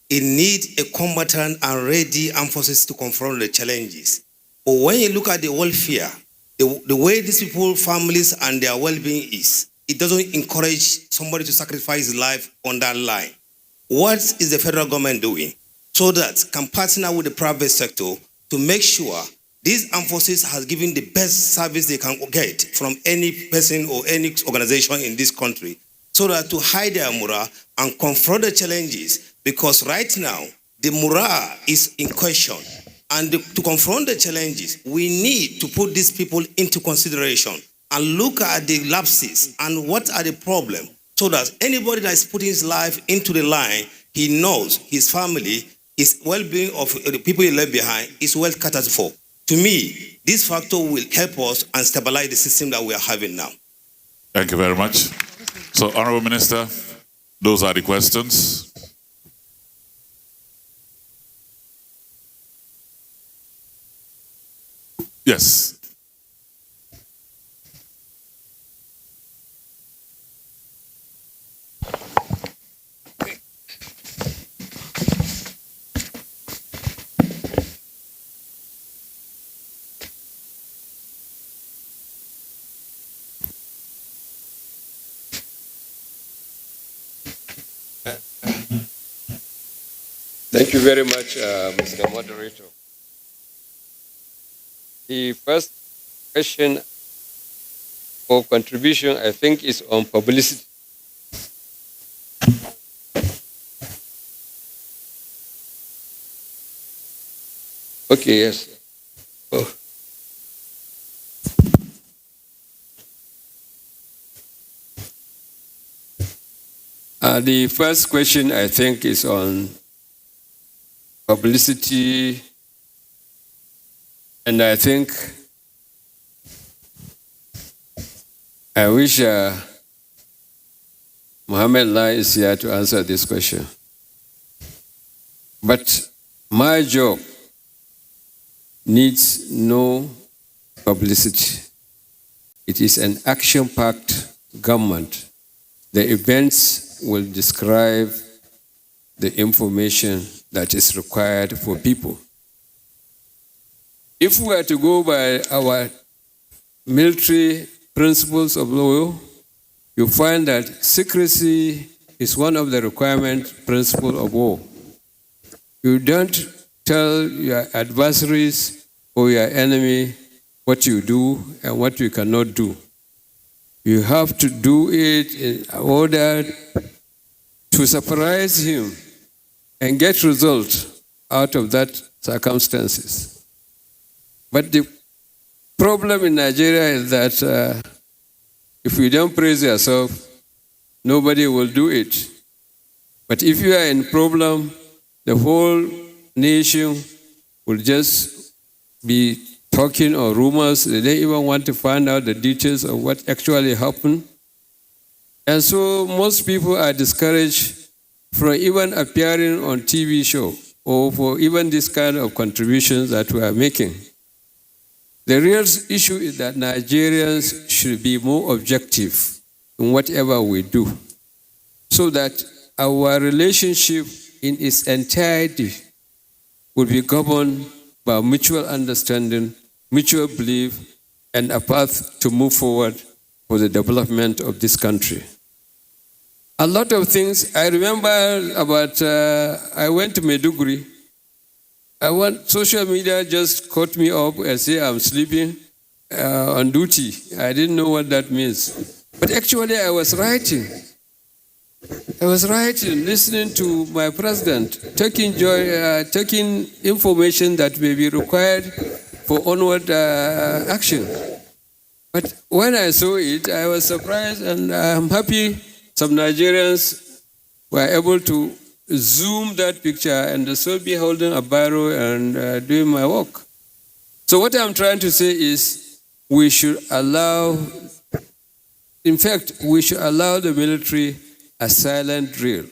it needs a combatant and ready armed forces to confront the challenges. But when you look at the welfare, the way these people, families, and their well-being is, it doesn't encourage somebody to sacrifice his life on that line. What is the federal government doing so that can partner with the private sector to make sure these armed forces has given the best service they can get from any person or any organization in this country, so that to hide their morale and confront the challenges? Because right now, the morale is in question. And to confront the challenges, we need to put these people into consideration and look at the lapses and what are the problems, so that anybody that is putting his life into the line, he knows his family, his well-being of the people he left behind is well catered for. To me, this factor will help us and stabilize the system that we are having now. Thank you very much. So, Honorable Minister, those are the questions. Yes. Thank you very much, Mr. Moderator. The first question for contribution, I think, is on publicity. Okay, yes. Oh. The first question, I think, is on publicity, and I think I wish Mohammed Lai is here to answer this question. But my job needs no publicity. It is an action-packed government The events will describe the information that is required for people. If we are to go by our military principles of law, you find that secrecy is one of the requirement principles of war. You don't tell your adversaries or your enemy what you do and what you cannot do. You have to do it in order to surprise him and get results out of that circumstances. But the problem in Nigeria is that if you don't praise yourself, nobody will do it. But if you are in problem, the whole nation will just be talking or rumors. They don't even want to find out the details of what actually happened. And so most people are discouraged from even appearing on TV show or for even this kind of contributions that we are making. The real issue is that Nigerians should be more objective in whatever we do, so that our relationship in its entirety will be governed by mutual understanding, mutual belief, and a path to move forward for the development of this country. A lot of things, I remember about, I went to Maiduguri. Social media just caught me up and say I'm sleeping on duty. I didn't know what that means. But actually I was writing. Listening to my president, taking information that may be required for onward action. But when I saw it, I was surprised, and I'm happy some Nigerians were able to zoom that picture and still be holding a biro and doing my work. So what I'm trying to say is we should allow the military a silent drill.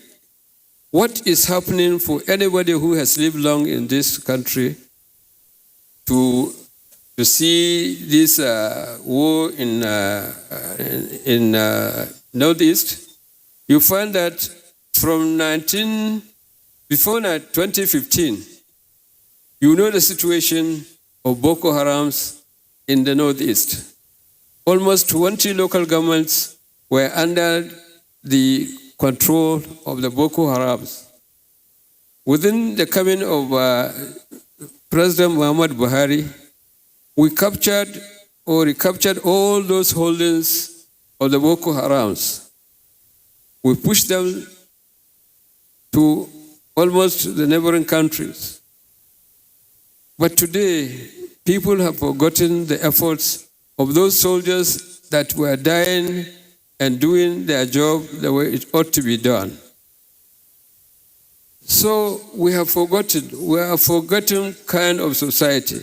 What is happening for anybody who has lived long in this country to see this war in Northeast, you find that from before 2015, you know the situation of Boko Harams in the Northeast. Almost 20 local governments were under the control of the Boko Harams. Within the coming of President Muhammad Buhari, we recaptured all those holdings of the Boko Harams. We pushed them to almost the neighboring countries. But today, people have forgotten the efforts of those soldiers that were dying and doing their job the way it ought to be done. So we are a forgotten kind of society.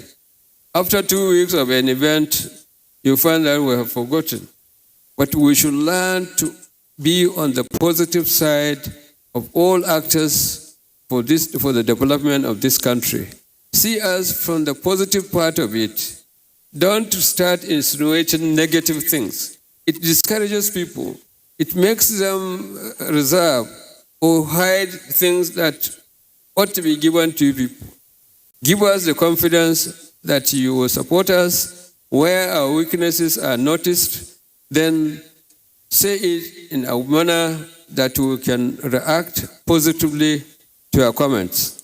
After 2 weeks of an event, you find that we have forgotten. But we should learn to be on the positive side of all actors for the development of this country. See us from the positive part of it. Don't start insinuating negative things. It discourages people. It makes them reserve or hide things that ought to be given to people. Give us the confidence that you will support us where our weaknesses are noticed, then say it in a manner that we can react positively to your comments.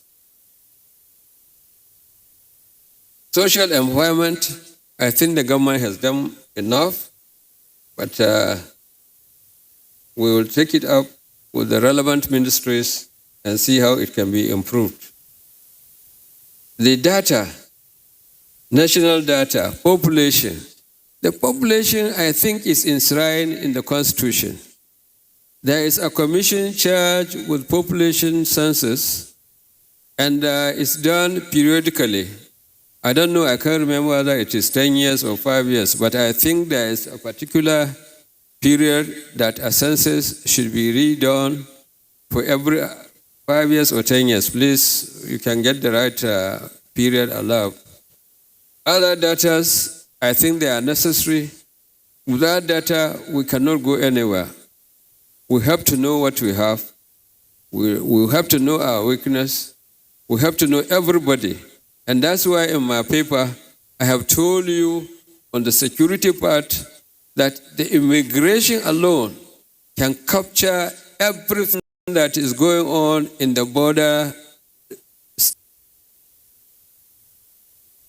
Social environment, I think the government has done enough, but we will take it up with the relevant ministries and see how it can be improved. The data, national data, population. The population, I think, is enshrined in the Constitution. There is a commission charged with population census, and it's done periodically. I don't know, I can't remember whether it is 10 years or 5 years, but I think there is a particular period that a census should be redone for every 5 years or 10 years. Please, you can get the right period allowed. Other data, I think they are necessary. Without data, we cannot go anywhere. we have to know what we have. We have to know our weakness. We have to know everybody. And that's why in my paper, I have told you on the security part that the immigration alone can capture everything that is going on in the border